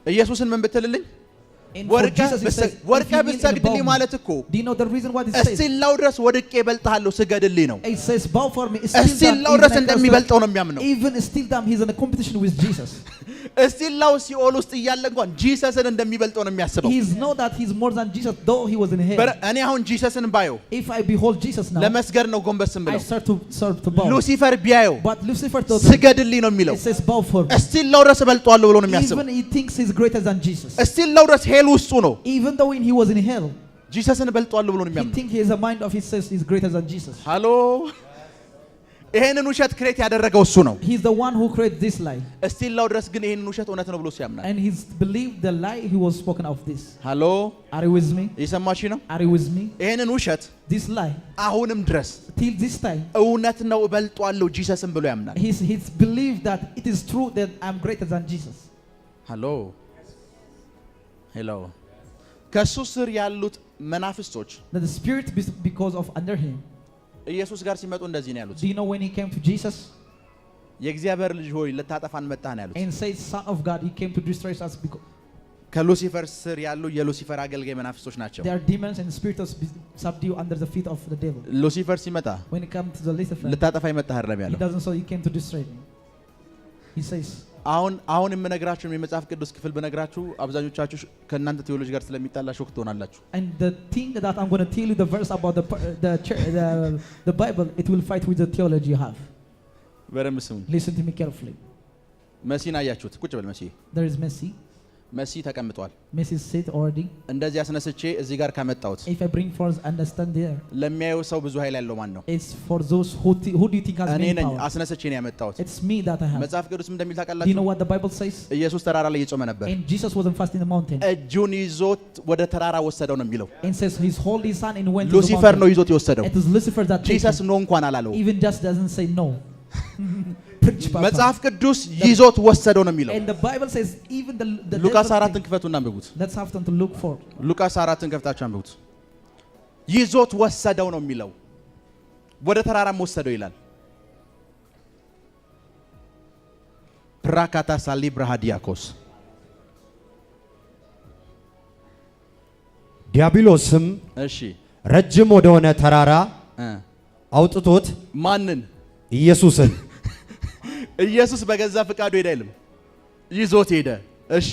ኢየሱስን ምን ብትልልኝ And for Jesus he says, ወርቀ if you kneel and ብትሰግድልኝ bow me. ማለት እኮ Do you know the reason what he says? እስቲል ነው ድረስ ወድቄ እበልጥሃለሁ ስገድልኝ ነው He says, bow for me. እስቲል ነው ድረስ እንደሚበልጠው ነው የሚያምነው Even still down, he's in a competition with Jesus. እስቲል ነው ሲኦል ውስጥ እያለ እንኳን ጂሰስን እንደሚበልጠው ነው የሚያስበው He know that he's more than Jesus, though he was in hell. እኔ አሁን ጂሰስን ባየው If I behold Jesus now, ለመስገድ ነው ጎንበስም I ብለው start to bow. ሉሲፈር ቢያየው But Lucifer thought, ስገድልኝ ነው የሚለው it says, bow for me. እስቲል ነው ድረስ እበልጠዋለሁ ብሎ ነው የሚያስበው Even he thinks he's greater than Jesus. እስቲል ነው ድረስ ሄል ውስጡ ነው Even though when he was in hell, ጂሰስን እበልጠዋለሁ ብሎ ነው he የሚያምነው thinks he has a mind of his says he's greater than Jesus. ሃሎ ይሄንን ውሸት ክሬት ያደረገው እሱ ነው He's the one who created this lie. እስቲል ነው ድረስ ግን ይሄንን ውሸት እውነት ነው ብሎ ሲያምናል And he's believed the lie he was spoken of this. ሃሎ Are you with me? እየሰማችሁ ነው Are you with me? ይሄንን ውሸት This lie, አሁንም ድረስ till this time, እውነት ነው እበልጠዋለሁ ጂሰስን ብሎ ያምናል he's believed that it is true that I'm greater than Jesus. ሃሎ ሄሎ ከሱ ስር ያሉት መናፍስቶች That the spirit because of under him. ኢየሱስ ጋር ሲመጡ እንደዚህ ነው ያሉት Do you know when he came to Jesus የእግዚአብሔር ልጅ ሆይ ልታጠፋን መጣህ ነው ያሉት and said, Son of God, he came to destroy us because ከሉሲፈር ስር ያሉ የሉሲፈር አገልጋይ መናፍስቶች ናቸው there are demons and spirits subdue under the feet of the devil. ሉሲፈር ሲመጣ When he comes to the Lucifer, ልታጠፋኝ መጣህ አይደለም he ያለው doesn't say he came to destroy me. He says, አሁን የምነግራችሁ የመጽሐፍ ቅዱስ ክፍል በነግራችሁ አብዛኞቻችሁ ከእናንተ ቴዎሎጂ ጋር ስለሚጣላ ሾክ ትሆናላችሁ and the thing that I'm going to tell you, the verse about the Bible, it will fight with the theology you have. በደንብ ስሙ Listen to me carefully. መሲን አያችሁት ቁጭ በል መሲ There is Messi. መሲ ተቀምጧል Messi is sit already. እንደዚህ አስነስቼ እዚህ ጋር ካመጣሁት If I bring forth understand there, ለሚያየው ሰው ብዙ ኃይል ያለው ማን ነው it's for those who do you think has እኔ many ነኝ power? አስነስቼ ነው ያመጣሁት It's me that I have. መጽሐፍ ቅዱስም እንደሚል Do you know ታውቃላችሁ what the Bible says? ኢየሱስ ተራራ ላይ እየጾመ ነበር And Jesus wasn't fasting in the mountain. እጁን ይዞት ወደ ተራራ ወሰደው ነው የሚለው And says his holy son and went to the ሉሲፈር ነው mountain. ይዞት የወሰደው It was Lucifer that took ጂሰስ him. ነው እንኳን አላለው Even just doesn't say no. Preach, Papa. መጽሐፍ ቅዱስ ይዞት ወሰደው ነው የሚለው And the Bible says even the ሉቃስ devil 4ን take- ክፈቱና አንብቡት Let's have them to look for. ሉቃስ 4ን ከፍታችሁ አንብቡት ይዞት ወሰደው ነው የሚለው ወደ ተራራም ወሰደው ይላል ፕራካታ ሳሊ ብራሃዲያኮስ ዲያብሎስም እሺ ረጅም ወደሆነ ተራራ አውጥቶት ማንን ኢየሱስን ኢየሱስ በገዛ ፍቃዱ ሄደ አይልም ይዞት ሄደ እሺ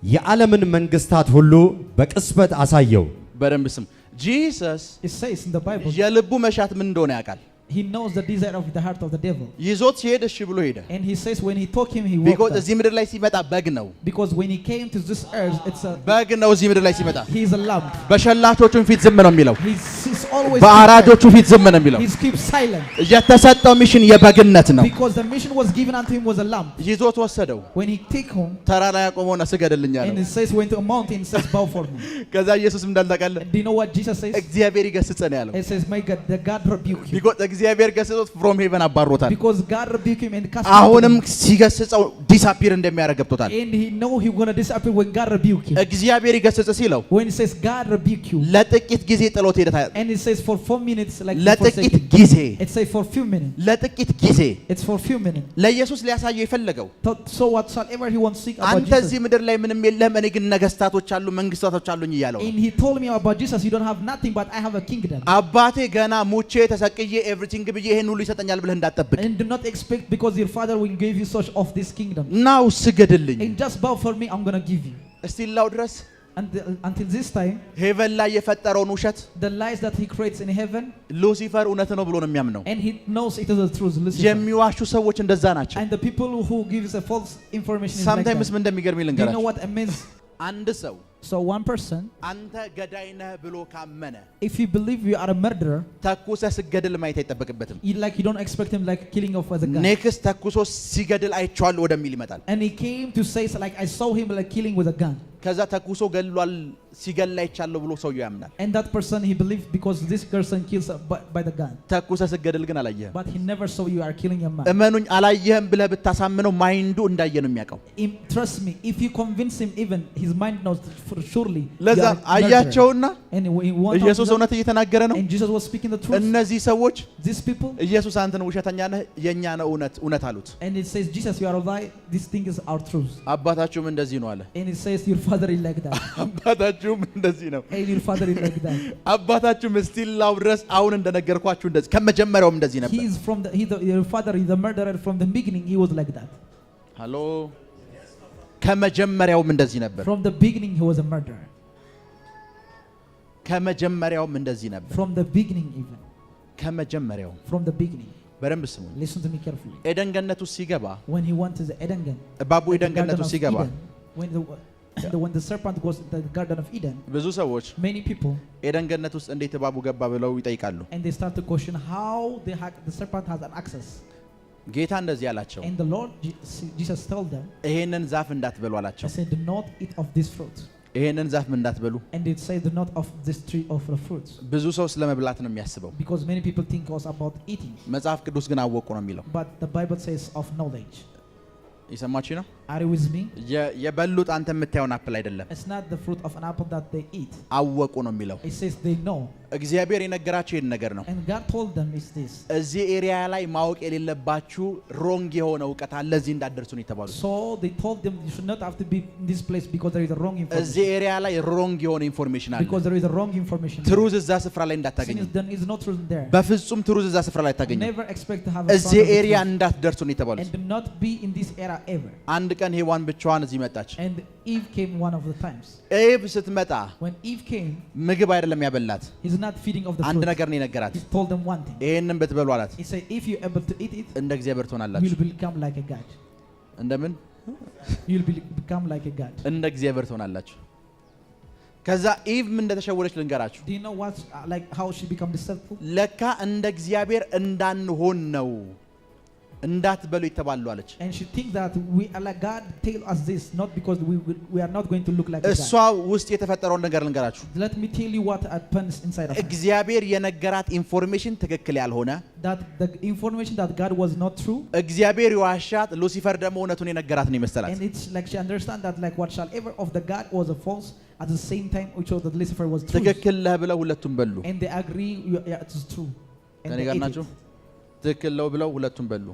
የዓለምን መንግስታት ሁሉ በቅጽበት አሳየው በደንብ ስም ጂሰስ It says in the Bible, የልቡ መሻት ምን እንደሆነ ያውቃል he knows the desire of the heart of the devil. ይዞት ሲሄድ እሺ ብሎ ሄደ። And he says when he took him, he because walked. እዚህ ምድር ላይ ሲመጣ በግ ነው። Because when he came to this earth, it's a በግ ነው እዚህ ምድር ላይ ሲመጣ። he is a lamb. በሸላቾቹም ፊት ዝም ነው የሚለው። He's always በአራጆቹ ፊት ዝም ነው የሚለው። he keeps silent. የተሰጠው ሚሽን የበግነት ነው። Because the mission was given unto him was a lamb. ይዞት ወሰደው። When he take home, ተራራ ያቆመውና ስገድልኝ አለው። and he says went to a mountain and says bow for me. ከዛ ኢየሱስ እንዳልታቀለ Do you know what Jesus says? እግዚአብሔር ይገስጸን ያለው። It says may God, the God rebuke you. because እግዚአብሔር ገስጾት from heaven አባሮታል። Because God rebuke him and cast him out. አሁንም ሲገስጸው ዲስአፒር እንደሚያደርግ ገብቶታል። And he know he gonna disappear when God rebuke him. እግዚአብሔር ይገስጽ ሲለው When he says God rebuke you, ለጥቂት ጊዜ ጥሎት ሄደ። and it says for 4 minutes, like ለጥቂት ጊዜ it says for few minutes. ለጥቂት ጊዜ It's for few minutes. ለኢየሱስ ሊያሳየው የፈለገው So whatsoever he wants to seek about አንተ Jesus. እዚህ ምድር ላይ ምንም የለህም፣ እኔ ግን ነገስታቶች አሉ መንግስታቶች አሉኝ እያለው And he told me about Jesus, you don't have nothing, but I have a kingdom. አባቴ ገና ሙቼ ተሰቅዬ ኤቭሪቲንግ ብዬ ይሄን ሁሉ ይሰጠኛል ብለህ እንዳትጠብቅ። And do not expect because your father will give you such of this kingdom. ናው ስገድልኝ And just bow for me, I'm gonna give you. እስቲላው ድረስ Until this time, ሄቨን ላይ የፈጠረውን ውሸት the lies that he creates in heaven, ሉሲፈር እውነት ነው ብሎ ነው የሚያምነው። and he knows it is the truth. Lucifer. የሚዋሹ ሰዎች እንደዛ ናቸው። And the people who gives a false information is like sometimes that. ምን እንደሚገርም Do you know ልንገራችሁ። what it means? አንድ ሰው So one person, አንተ ገዳይ ነህ ብሎ ካመነ if you believe you are a murderer, ተኩሰህ ስገድል ማየት አይጠበቅበትም። you don't expect him like killing off as a gun. ኔክስት ተኩሶ ሲገድል አይቼዋለሁ ወደሚል ይመጣል። And he came to say so like I saw him like killing with a gun. ከዛ ተኩሶ ገድሏል ሲገድል አይቻለሁ ብሎ ሰውየው ያምናል። And that person he believed because this person kills by the gun. ተኩሰህ ስገድል ግን አላየህም። But he never saw you are killing a man. እመኑኝ አላየህም ብለህ ብታሳምነው ማይንዱ እንዳየ ነው የሚያውቀው። Trust me, if you convince him, even his mind knows for surely. ለዛ አያቸውና And he wanted ኢየሱስ እውነት እየተናገረ ነው። and Jesus was speaking the truth. እነዚህ ሰዎች These people, ኢየሱስ አንተን ውሸተኛ ነህ የኛ ነው እውነት አሉት። and it says Jesus you are a lie, this thing is our truth. አባታችሁም እንደዚህ ነው አለ። And it says your father is like that. አባታችሁም እንደዚህ ነው። And your father is like that. አባታችሁም እስቲላው ድረስ አሁን እንደነገርኳችሁ እንደዚህ ከመጀመሪያውም እንደዚህ ነበር። He is from your father is the murderer from the beginning. He was like that. ሃሎ ከመጀመሪያውም እንደዚህ ነበር። From the beginning he was a murderer. ከመጀመሪያውም እንደዚህ ነበር። From the beginning even. ከመጀመሪያው From the beginning. በደንብ ስሙ። Listen to me carefully. ኤደን ገነት ውስጥ ሲገባ When he went to the Eden garden, እባቡ ኤደን ገነት ውስጥ ሲገባ when the serpent goes to the garden of Eden, ብዙ ሰዎች many people ኤደን ገነት ውስጥ እንዴት እባቡ ገባ ብለው ይጠይቃሉ። and they start to question how the serpent has an access. ጌታ እንደዚህ አላቸው፣ And the Lord Jesus told them, ይሄንን ዛፍ እንዳትበሉ አላቸው። I said, do not eat of this fruit. ይሄንን ዛፍ እንዳትበሉ። And it said, do not of this tree of the fruits. ብዙ ሰው ስለመብላት ነው የሚያስበው። Because many people think was about eating. መጽሐፍ ቅዱስ ግን አወቁ ነው የሚለው። But the Bible says of knowledge. ይሰማችሁ ነው? Are you with me? የበሉት አንተ የምታየውን አፕል አይደለም። It's not the fruit of an apple that they eat. አወቁ ነው የሚለው። It says they know. እግዚአብሔር የነገራቸው ይሄን ነገር ነው። And God told them is this. እዚህ ኤሪያ ላይ ማወቅ የሌለባችሁ ሮንግ የሆነ እውቀት አለ እዚህ እንዳትደርሱ ነው የተባሉት። So they told them you should not have to be in this place because there is a wrong information. እዚህ ኤሪያ ላይ ሮንግ የሆነ ኢንፎርሜሽን አለ። Because there is a wrong information. ትሩዝ እዛ ስፍራ ላይ እንዳታገኙ። There is no truth there. በፍጹም ትሩዝ እዛ ስፍራ ላይ ታገኙ። Never expect to have a እዚህ ኤሪያ እንዳትደርሱ ነው የተባሉት። and do not be in this era ever. አንድ ቀን ሔዋን ብቻዋን እዚህ መጣች። And Eve came one of the times. ኤቭ ስትመጣ When Eve came, ምግብ አይደለም ያበላት፣ he's not feeding of the አንድ fruit. ነገር ነው የነገራት። He told them one thing. ይሄንን ብትበሉ አላት፣ He said, if you're able to eat it, እንደ እግዚአብሔር you ትሆናላችሁ። will become like a god. እንደምን You will become like a god. እንደ እግዚአብሔር ትሆናላችሁ። ከዛ ኢቭ ምን እንደተሸወረች ልንገራችሁ። Do you know what, like how she become deceitful? ለካ እንደ እግዚአብሔር እንዳንሆን ነው እንዳትበሉ ይተባሉ አለች። And she thinks that we are like God tell us this, not because we are not going to look like a እሷ god. ውስጥ የተፈጠረውን ነገር ልንገራችሁ። Let me tell you what happens inside of her. እግዚአብሔር የነገራት ኢንፎርሜሽን ትክክል ያልሆነ That the information that God was not true. እግዚአብሔር የዋሻት ሉሲፈር ደግሞ እውነቱን የነገራት ነው ይመስላል። And it's like she understand that like what shall ever of the God was a false, at the same time which was that Lucifer was true. ትክክል ለህ ብለው ሁለቱም በሉ። And they agree yeah, it is true. And ከኔ they ጋር ate ናችሁ? it. ትክክል ነው ብለው ሁለቱም በሉ።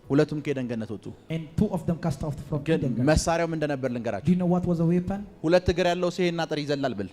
ሁለቱም ከኤደን ገነት ወጡ። And two of them cast off from ግን Eden garden. መሳሪያው ምን እንደነበር Do ልንገራችሁ። you know what was a weapon? ሁለት እግር ያለው ሰው ይሄን አጥር ይዘላል ብል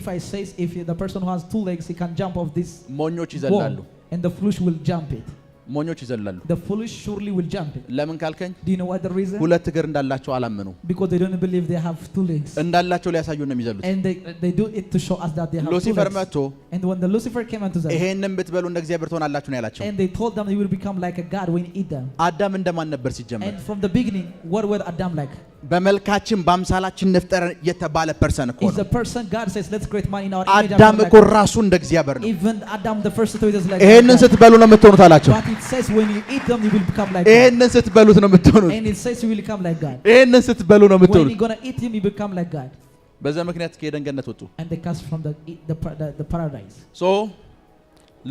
If I say if the person who has two legs he can jump off this ሞኞች ይዘላሉ። wall and the flesh will jump it. ሞኞች ይዘላሉ። The foolish surely will jump. ለምን ካልከኝ Do you know what the reason? ሁለት እግር እንዳላቸው አላመኑ። Because they don't believe they have two legs. እንዳላቸው ሊያሳዩን ነው የሚዘሉት። And they do it to show us that they have two ሉሲፈር legs. መጥቶ And when the Lucifer came unto them, ይሄንን ብትበሉ እንደ እግዚአብሔር ትሆናላችሁ ነው ያላቸው። and they told them you will become like a god when you eat them. አዳም እንደማን ነበር ሲጀመር? And from the beginning, what were Adam like? በመልካችን በአምሳላችን ንፍጠር የተባለ ፐርሰን እኮ Is the ነው። person God says let's create man in our image. and አዳም like እኮ ራሱ እንደ እግዚአብሔር ነው። even Adam the first to it is like ይሄንን God. ስትበሉ ነው የምትሆኑት አላቸው። But it says when you eat them you will become like God. ይሄንን ስትበሉት ነው የምትሆኑት። And it says you will become like God. ይሄንን ስትበሉ ነው When የምትሆኑት። you're going to eat him you become like God. በዛ ምክንያት ከኤደን ገነት ወጡ። And they cast from the paradise. ሶ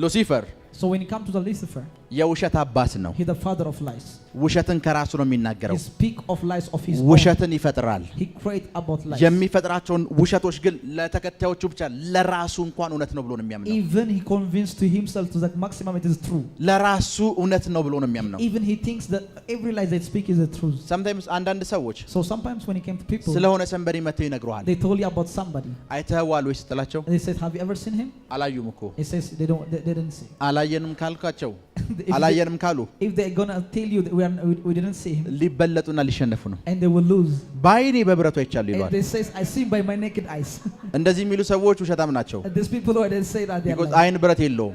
ሉሲፈር So when you come to the Lucifer, የውሸት አባት ነው። he's the father of lies. ውሸትን ከራሱ ነው የሚናገረው። He speak of lies of his own. ውሸትን ይፈጥራል። He create about lies. የሚፈጥራቸውን ውሸቶች ግን ለተከታዮቹ ብቻ ለራሱ እንኳን እውነት ነው ብሎ ነው የሚያምነው። Even he convinced to himself to the maximum it is true. ለራሱ እውነት ነው ብሎ ነው የሚያምነው። Even he thinks that every lie they speak is the truth. sometimes አንዳንድ ሰዎች So sometimes when he came to people, ስለሆነ ሰንበሪ መተው ይነግሩሃል። they told you about somebody. አይተኸዋል ወይ ስትላቸው And they said, have you ever seen him? አላዩም እኮ። He says they didn't see. አላየንም ካልካቸው If አላየንም ካሉ if they're gonna tell you that we didn't see him, ሊበለጡና ሊሸነፉ ነው። and they will lose. በዓይኔ በብረቱ አይቻለሁ And ይሏል። they says, I see by my naked eyes. እንደዚህ የሚሉ ሰዎች ውሸታም ናቸው። And these people who they say that they are because lying. አይን ብረት የለውም።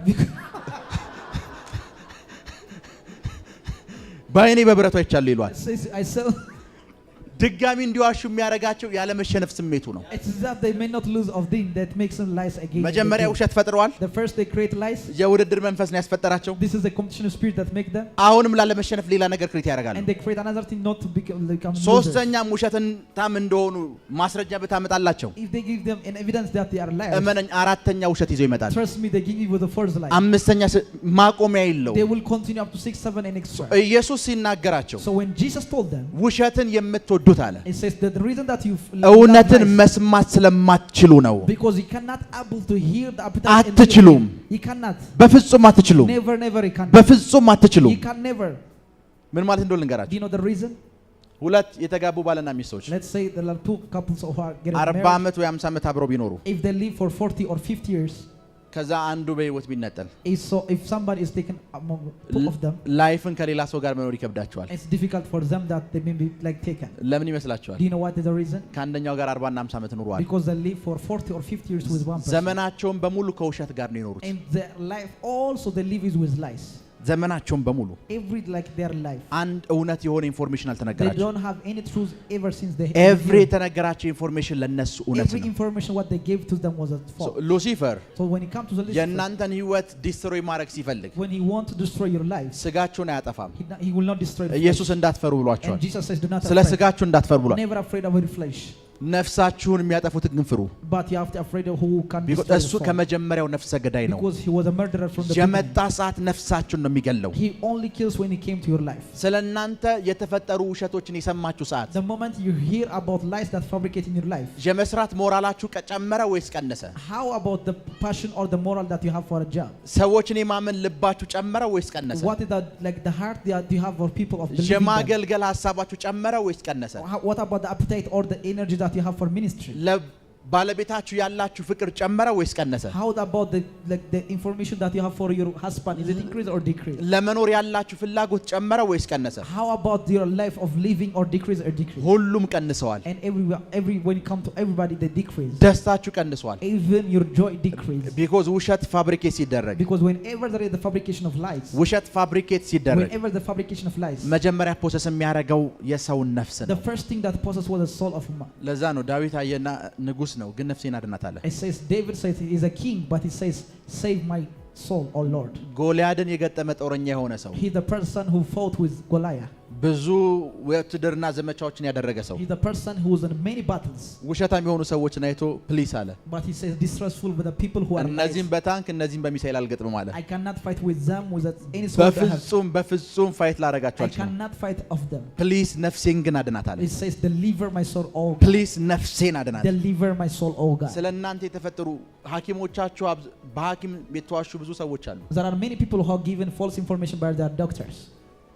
በዓይኔ በብረቱ አይቻለሁ ይሏል። It says, I saw. ድጋሚ እንዲዋሹ የሚያደርጋቸው ያለ መሸነፍ ስሜቱ ነው። It's that they may not lose of thing that makes them lies again. መጀመሪያ ውሸት ፈጥረዋል። The first they create lies. የውድድር መንፈስ ነው ያስፈጠራቸው። This is the competition spirit that make them. አሁንም ላለመሸነፍ ሌላ ነገር ክሬት ያደርጋሉ። And they create another thing not to become losers. ሶስተኛም ውሸትን ታም እንደሆኑ ማስረጃ ብታመጣላቸው If they give them an evidence that they are liars, እመነኝ አራተኛ ውሸት ይዘው ይመጣል። trust me, they give you with the first lie. አምስተኛ ማቆሚያ የለው። They will continue up to 6, 7 and extra. ኢየሱስ ሲናገራቸው So when Jesus told them, ውሸትን የምትወዱት አለ it says that the reason that you እውነትን መስማት ስለማትችሉ ነው። because you cannot able to hear the appetite. አትችሉም። You cannot. በፍጹም አትችሉም። Never you cannot. በፍጹም አትችሉም። You can never. ምን ማለት እንደሆነ Do ልንገራችሁ። you know the reason? ሁለት የተጋቡ ባልና ሚስቶች Let's say there are two couples who are getting 40 married. ዓመት ወይ 50 ዓመት አብረው ቢኖሩ If they live for 40 or 50 years, ከዛ አንዱ በህይወት ቢነጠል so if somebody is taken among both of them, ላይፍን ከሌላ ሰው ጋር መኖር ይከብዳቸዋል። it's difficult for them that they may be like taken. ለምን ይመስላችኋል? Do you know what is the reason? ከአንደኛው ጋር 40 እና 50 ዓመት ኖረዋል። Because they live for 40 or 50 years with one person. ዘመናቸውን በሙሉ ከውሸት ጋር ነው የኖሩት። And their life also they live is with lies. ዘመናቸውን በሙሉ Every like their life. አንድ እውነት የሆነ ኢንፎርሜሽን They አልተነገራቸው። don't have any truth ever since they ኤቭሪ የተነገራቸው ኢንፎርሜሽን ለነሱ እውነት every ነው። information what they gave to them was a false. ሉሲፈር So when it comes to the Lucifer, የእናንተን ህይወት ዲስትሮይ ማድረግ ሲፈልግ when he wants to destroy your life, ስጋችሁን አያጠፋም። he will not destroy the flesh. ኢየሱስ እንዳትፈሩ ብሏቸዋል። And Jesus says do not ስለ afraid. ስጋችሁ እንዳትፈሩ ብሏል። Never afraid of your flesh. ነፍሳችሁን የሚያጠፉትን ግን ፍሩ። But you have to afraid of who can ቢኮዝ destroy እሱ your soul. ከመጀመሪያው ነፍሰ ገዳይ ነው። Because he was a murderer from the የመጣ beginning. ሰዓት ነፍሳችሁን ነው የሚገለው። He only kills when he came to your life. ስለ እናንተ የተፈጠሩ ውሸቶችን የሰማችሁ ሰዓት The moment you hear about lies that fabricate in your life, የመስራት ሞራላችሁ ጨመረ ወይስ ቀነሰ? how about the passion or the moral that you have for a job? ሰዎችን የማመን ልባችሁ ጨመረ ወይስ ቀነሰ? What is that like the heart that you have for people of believing them? የማገልገል ሀሳባችሁ ጨመረ ወይስ ቀነሰ? What about the appetite or the energy that you have for ministry? ለባለቤታችሁ ያላችሁ ፍቅር ጨመረ ወይስ ቀነሰ? How about the information that you have for your husband? Is it increase or decrease? ለመኖር ያላችሁ ፍላጎት ጨመረ ወይስ ቀነሰ? How about your life of living or decrease or decrease? ሁሉም ቀንሰዋል። And every when it comes to everybody they decrease. ደስታችሁ ቀንሷል። Even your joy decrease. ቢኮዝ ውሸት ፋብሪኬት ሲደረግ Because whenever there is the fabrication of lies, ውሸት ፋብሪኬት ሲደረግ whenever the fabrication of lies, መጀመሪያ ፕሮሰስ የሚያደርገው የሰውን ነፍስ the ነው። first thing that possesses was the soul of man. ለዛ ነው ዳዊት አየና ንጉስ ነው ግን ነፍሴን አድናታለ። It says David says he is a king, but he says save my soul, O Lord. ጎልያድን የገጠመ ጦረኛ የሆነ ሰው He the person who fought with Goliath. ብዙ ውትድርና ዘመቻዎችን ያደረገ ሰው He the person who was in many battles. ውሸታም የሆኑ ሰዎችን አይቶ ፕሊስ አለ። But he says distrustful with the people who are lies. እነዚህም በታንክ እነዚህም በሚሳኤል አልገጥምም አለ። I cannot fight with them with any sword I have. በፍጹም ፋይት ላደርጋቸው I አልችልም። cannot fight of them. ፕሊስ ነፍሴን ግን አድናት አለ። It says deliver my soul, O God. ፕሊስ ነፍሴን አድናት። Deliver my soul, O God. ስለ እናንተ የተፈጠሩ ሐኪሞቻችሁ በሐኪም የተዋሹ ብዙ ሰዎች አሉ። There are many people who are given false information by their doctors.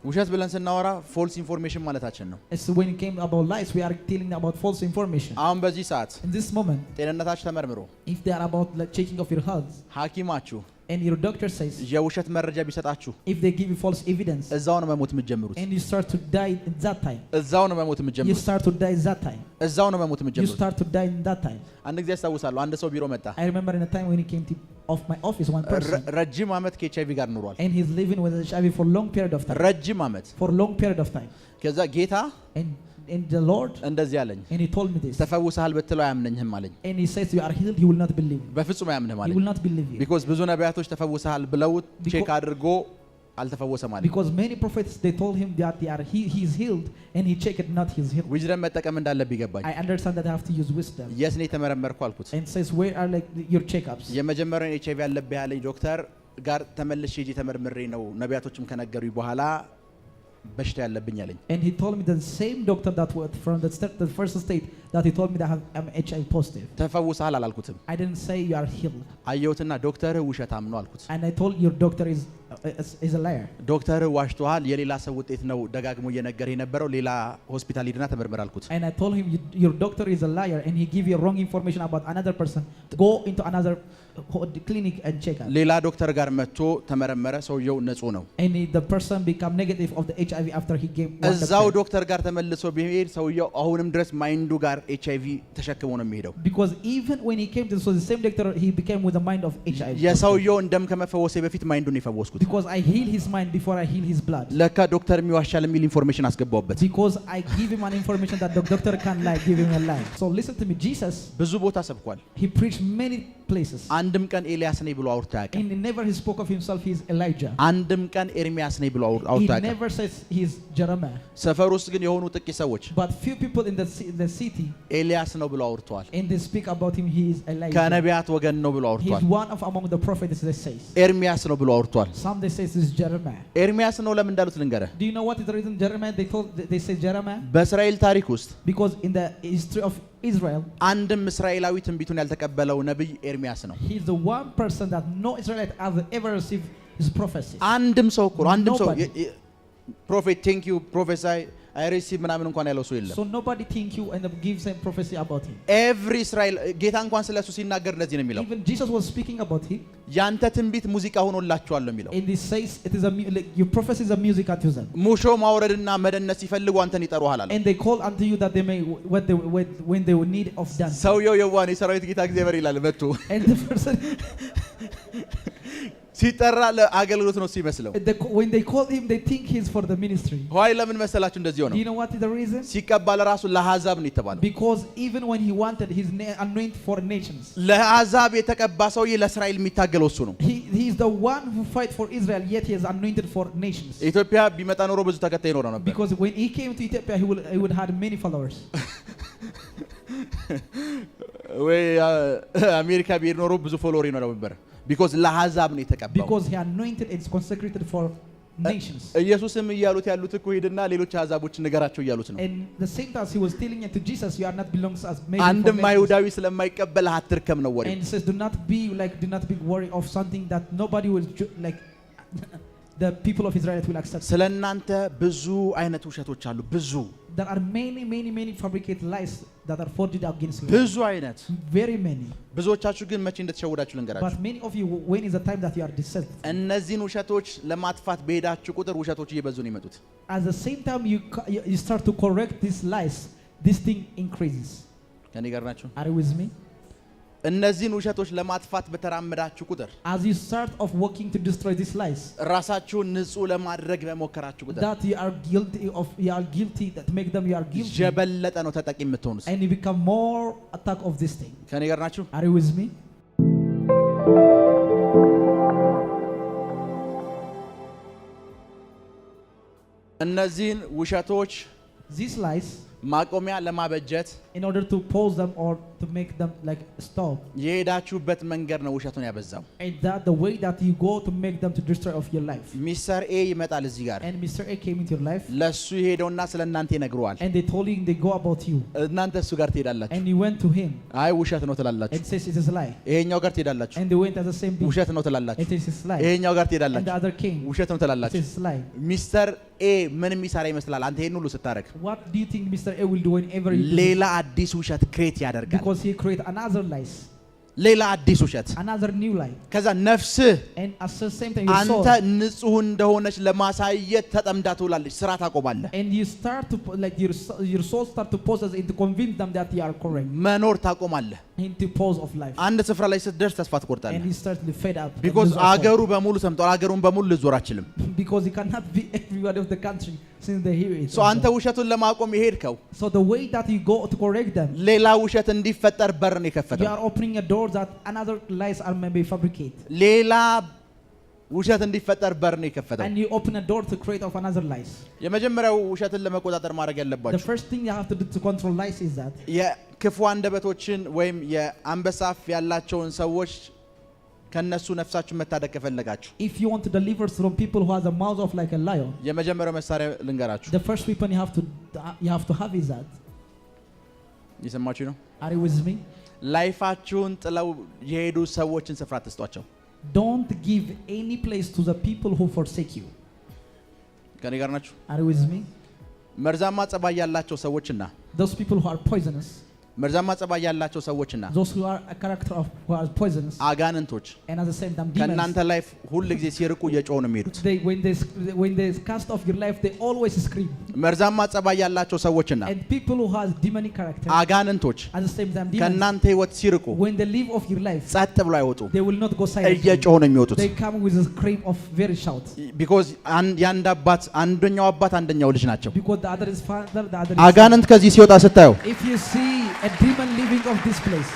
ውሸት ብለን ስናወራ ፎልስ ኢንፎርሜሽን ማለታችን ነው። It's when it came about lies, we are telling about false information. አሁን በዚህ ሰዓት In this moment, ጤንነታችሁ ተመርምሮ if they are about like checking of your health, ሐኪማችሁ and your doctor says, የውሸት መረጃ ቢሰጣችሁ if they give you false evidence, እዛው ነው መሞት የምትጀምሩት and you start to die in that time, እዛው ነው መሞት you የምትጀምሩት start to die in that time, እዛው ነው መሞት you የምትጀምሩት start to die in that time. አንድ ጊዜ አስታውሳለሁ አንድ ሰው ቢሮ መጣ I remember in a time when he came to of my office, one person, ረጅም ዓመት ከኤችአይቪ ጋር ኑሯል and he's living with HIV for long period of time, ረጅም ዓመት for long period of time, ከዛ ጌታ and the Lord, እንደዚህ አለኝ and he told me this, ተፈውሰሃል ብትለው አያምነኝም አለኝ and he says you are healed, he will not believe you. በፍጹም አያምንህም He አለኝ will not believe you. ቢኮዝ ብዙ ነቢያቶች ተፈውሰሃል ብለው ቼክ Because- አድርጎ አልተፈወሰም አለኝ Because many prophets, they told him that he is healed, and he checked it, not he's healed. ዊዝደም መጠቀም እንዳለብኝ ገባኝ I understand that I have to use wisdom. የት ነው የተመረመርኩ አልኩት And says, where are like your checkups? የመጀመሪያውን ኤችአይቪ ያለብህ ያለኝ ዶክተር ጋር ተመልሼ ሄጄ ተመርምሬ ነው ነቢያቶችም ከነገሩኝ በኋላ በሽታ ያለብኝ አለኝ And he told me the same doctor that was from the first state that he told me that I'm HIV positive. ተፈውሰሃል አላልኩትም I didn't say you are healed. አየሁትና ዶክተርህ ውሸታም ነው አልኩት And I told your doctor is a liar. ዶክተርህ ዋሽቶሃል የሌላ ሰው ውጤት ነው ደጋግሞ እየነገረህ የነበረው ሌላ ሆስፒታል ሂድና ተመርምር አልኩት And I told him your doctor is a liar, and he give you wrong information about another person. Go into another clinic and check out. ሌላ ዶክተር ጋር መጥቶ ተመረመረ ሰውየው ንጹህ ነው And the person become negative of the HIV after he gave one እዛው doctor. ዶክተር ጋር ተመልሶ ቢሄድ ሰውየው አሁንም ድረስ ማይንዱ ጋር ኤችአይቪ ተሸክሞ ነው የሚሄደው Because even when he came to the same doctor, he became with the mind of HIV. የሰውየው እንደም ከመፈወሴ በፊት ማይንዱን የፈወስኩት Because I heal his mind before I heal his blood. ለካ ዶክተር የሚዋሻል የሚል ኢንፎርሜሽን አስገባውበት Because I give him an information that the doctor can lie, give him a lie. So listen to me, Jesus, ብዙ ቦታ ሰብኳል he preached many places. አንድም ቀን ኤልያስ ነኝ ብሎ አውርቶ አያውቅም And never he spoke of himself, he is Elijah. አንድም ቀን ኤርሚያስ ነኝ ብሎ He አውርቶ አያውቅም never says he is Jeremiah. ሰፈር ውስጥ ግን የሆኑ ጥቂት ሰዎች But few people in the city, ኤልያስ ነው ብሎ አውርተዋል and they speak about him, he is Elijah. ከነቢያት ወገን ነው ብሎ He አውርተዋል is one of among the prophets, they say. ኤርሚያስ ነው ብሎ አውርተዋል Some they say this is Jeremiah. ኤርሚያስ ነው ለምን እንዳሉት ልንገርህ Do you know what is the reason Jeremiah? They say Jeremiah በእስራኤል ታሪክ ውስጥ because in the history of Israel, አንድም እስራኤላዊ ትንቢቱን ያልተቀበለው nabiyy ኤርሚያስ ነው he's the one person that no Israelite has ever received his prophecy. አንድም ሰው እኮ ነው አንድም ሰው Nobody. ፕሮፌት ቴንክ ዩ ፕሮፌሳይ አይ ሪሲቭ ምናምን እንኳን ያለው ሰው የለም So nobody think you and gives him prophecy about him. ኤቭሪ እስራኤል ጌታ እንኳን ስለሱ ሲናገር እንደዚህ ነው የሚለው Even Jesus was speaking about him, ያንተ ትንቢት ሙዚቃ ሆኖላችኋል ነው የሚለው and he says it is like your prophecy is a music unto them. ሙሾ ማውረድና መደነስ ሲፈልጉ አንተን ይጠሩሃል አለ And they call unto you that they may when they will need of dance. ሰውየው የዋን የሰራዊት ጌታ እግዚአብሔር ይላል መጥቶ And the person ሲጠራ ለአገልግሎት ነው ሲመስለው when they call him, they think he's for the ministry. ሆይ ለምን መሰላችሁ እንደዚህ Do ሆነው you know what is the reason? ሲቀባ ለራሱ ለአሕዛብ ነው የተባለው Because even when he wanted his anointed for nations, ለአሕዛብ የተቀባ ሰውዬ ለእስራኤል የሚታገለው እሱ ነው he is the one who fight for Israel, yet he is anointed for nations. ኢትዮጵያ ቢመጣ ኖሮ ብዙ ተከታይ ይኖረው ነበር Because when he came to Ethiopia, he would have many followers. ወይ አሜሪካ ቢሄድ ኖሮ ብዙ ፎሎወር ይኖረው ነበር ቢኮዝ ለአሕዛብ ነው የተቀባው Because he anointed and consecrated for nations. ኢየሱስም እያሉት ያሉት እኮ ሄድና ሌሎች አሕዛቦች ንገራቸው እያሉት ነው And the same time he was telling it to Jesus, you are not belongs as maybe for አንድም nations. አይሁዳዊ ስለማይቀበል አትርከም ነው ወሬ And he says, do not be worried of something that nobody will like the people of Israel will accept. ስለናንተ ብዙ አይነት ውሸቶች አሉ ብዙ There are many fabricated lies that are forged against you. ብዙ አይነት Very many. ብዙዎቻችሁ ግን መቼ እንደተሸወዳችሁ ልንገራችሁ But many of you, when is the time that you are deceived? እነዚህን ውሸቶች ለማጥፋት በሄዳችሁ ቁጥር ውሸቶች እየበዙ ነው የሚመጡት At the same time you start to correct these lies, this thing increases. ከኔ ጋር ናችሁ Are you with me? እነዚህን ውሸቶች ለማጥፋት በተራመዳችሁ ቁጥር As you start of working to destroy these lies, ራሳችሁን ንጹህ ለማድረግ በሞከራችሁ ቁጥር that you are guilty that make them you are guilty, የበለጠ ነው ተጠቂ የምትሆኑት and you become more attack of this thing. ከኔ ጋር ናችሁ Are you with me? እነዚህን ውሸቶች These lies, ማቆሚያ ለማበጀት in order to pause them or to make them like stop, የሄዳችሁበት መንገድ ነው ውሸቱን ያበዛው and that the way that you go to make them to destroy of your life. ሚስተር ኤ ይመጣል እዚህ ጋር And Mr. A came into your life, ለሱ ይሄደውና ስለናንተ ይነግረዋል and they told him they go about you, እናንተ እሱ ጋር ትሄዳላችሁ and you went to him አይ ውሸት ነው ትላላችሁ and says it is a lie, ይሄኛው ጋር ትሄዳላችሁ and they went at the same beat ውሸት ነው ትላላችሁ and says it's a lie, ይሄኛው ጋር and the ትሄዳላችሁ other came ውሸት ነው it ትላላችሁ says it's a lie. ሚስተር ኤ ምን የሚሰራ ይመስላል አንተ ይሄን ሁሉ ስታረግ What do you think Mr. A will do whenever you do ሌላ አዲስ ውሸት ክሬት this? ያደርጋል Because he create another lies. ሌላ አዲስ ውሸት another new lie. ከዛ ነፍስህ And at the same time your soul. አንተ ንጹህ እንደሆነች ለማሳየት ተጠምዳ ትውላለች ስራ ታቆማለህ And you start to like your soul start to process and to convince them that you are correct. መኖር ታቆማለህ Into pause of life. አንድ ስፍራ ላይ ስትደርስ ተስፋ ትቆርጣለህ And you start to fade up. because አገሩ በሙሉ ሰምቷል አገሩን በሙሉ ልዞር አችልም Because you cannot be everybody of the country since they hear it. so አንተ ውሸቱን ለማቆም ይሄድከው So the way that you go to correct them, ሌላ ውሸት እንዲፈጠር በር ነው you የከፈተው are opening a door that another lies are maybe fabricate. ሌላ ውሸት እንዲፈጠር በር ነው የከፈተው And you open a door to create of another lies. የመጀመሪያው ውሸትን ለመቆጣጠር ማድረግ The ያለባችሁ first thing you have to do to control lies is that የክፉ አንደበቶችን ወይም የአንበሳ አፍ ያላቸውን ሰዎች ከነሱ ነፍሳችሁን መታደግ ከፈለጋችሁ if you want to deliver from people who has a mouth of like a lion, የመጀመሪያው መሳሪያ ልንገራችሁ the first weapon you have to have is that. እየሰማችሁ ነው Are you with me? ላይፋችሁን ጥለው የሄዱ ሰዎችን ስፍራ አትስጧቸው Don't give any place to the people who forsake you. ከኔ ጋር ናችሁ Are you with me? መርዛማ ጸባይ ያላቸው ሰዎችና Those people who are poisonous, መርዛማ ጸባይ ያላቸው ሰዎችና those who are a character of who are poisonous, አጋንንቶች and at the same time demons. ከእናንተ ላይፍ ሁል ጊዜ ሲርቁ እየጮሁ ነው የሚሄዱት When they cast off your life, they always scream. መርዛማ ጸባይ ያላቸው ሰዎችና And people who has demonic character, አጋንንቶች at the same time demons, ከእናንተ ህይወት ሲርቁ when they leave of your life, ጸጥ ብሎ አይወጡም they will not go silent. እየጮሁ ነው የሚወጡት They come with a scream of very shout. because ያንድ አባት አንደኛው አባት አንደኛው ልጅ ናቸው Because the other is father, the other is አጋንንት ከዚህ ሲወጣ ስታዩ son. If you see a demon leaving of this place,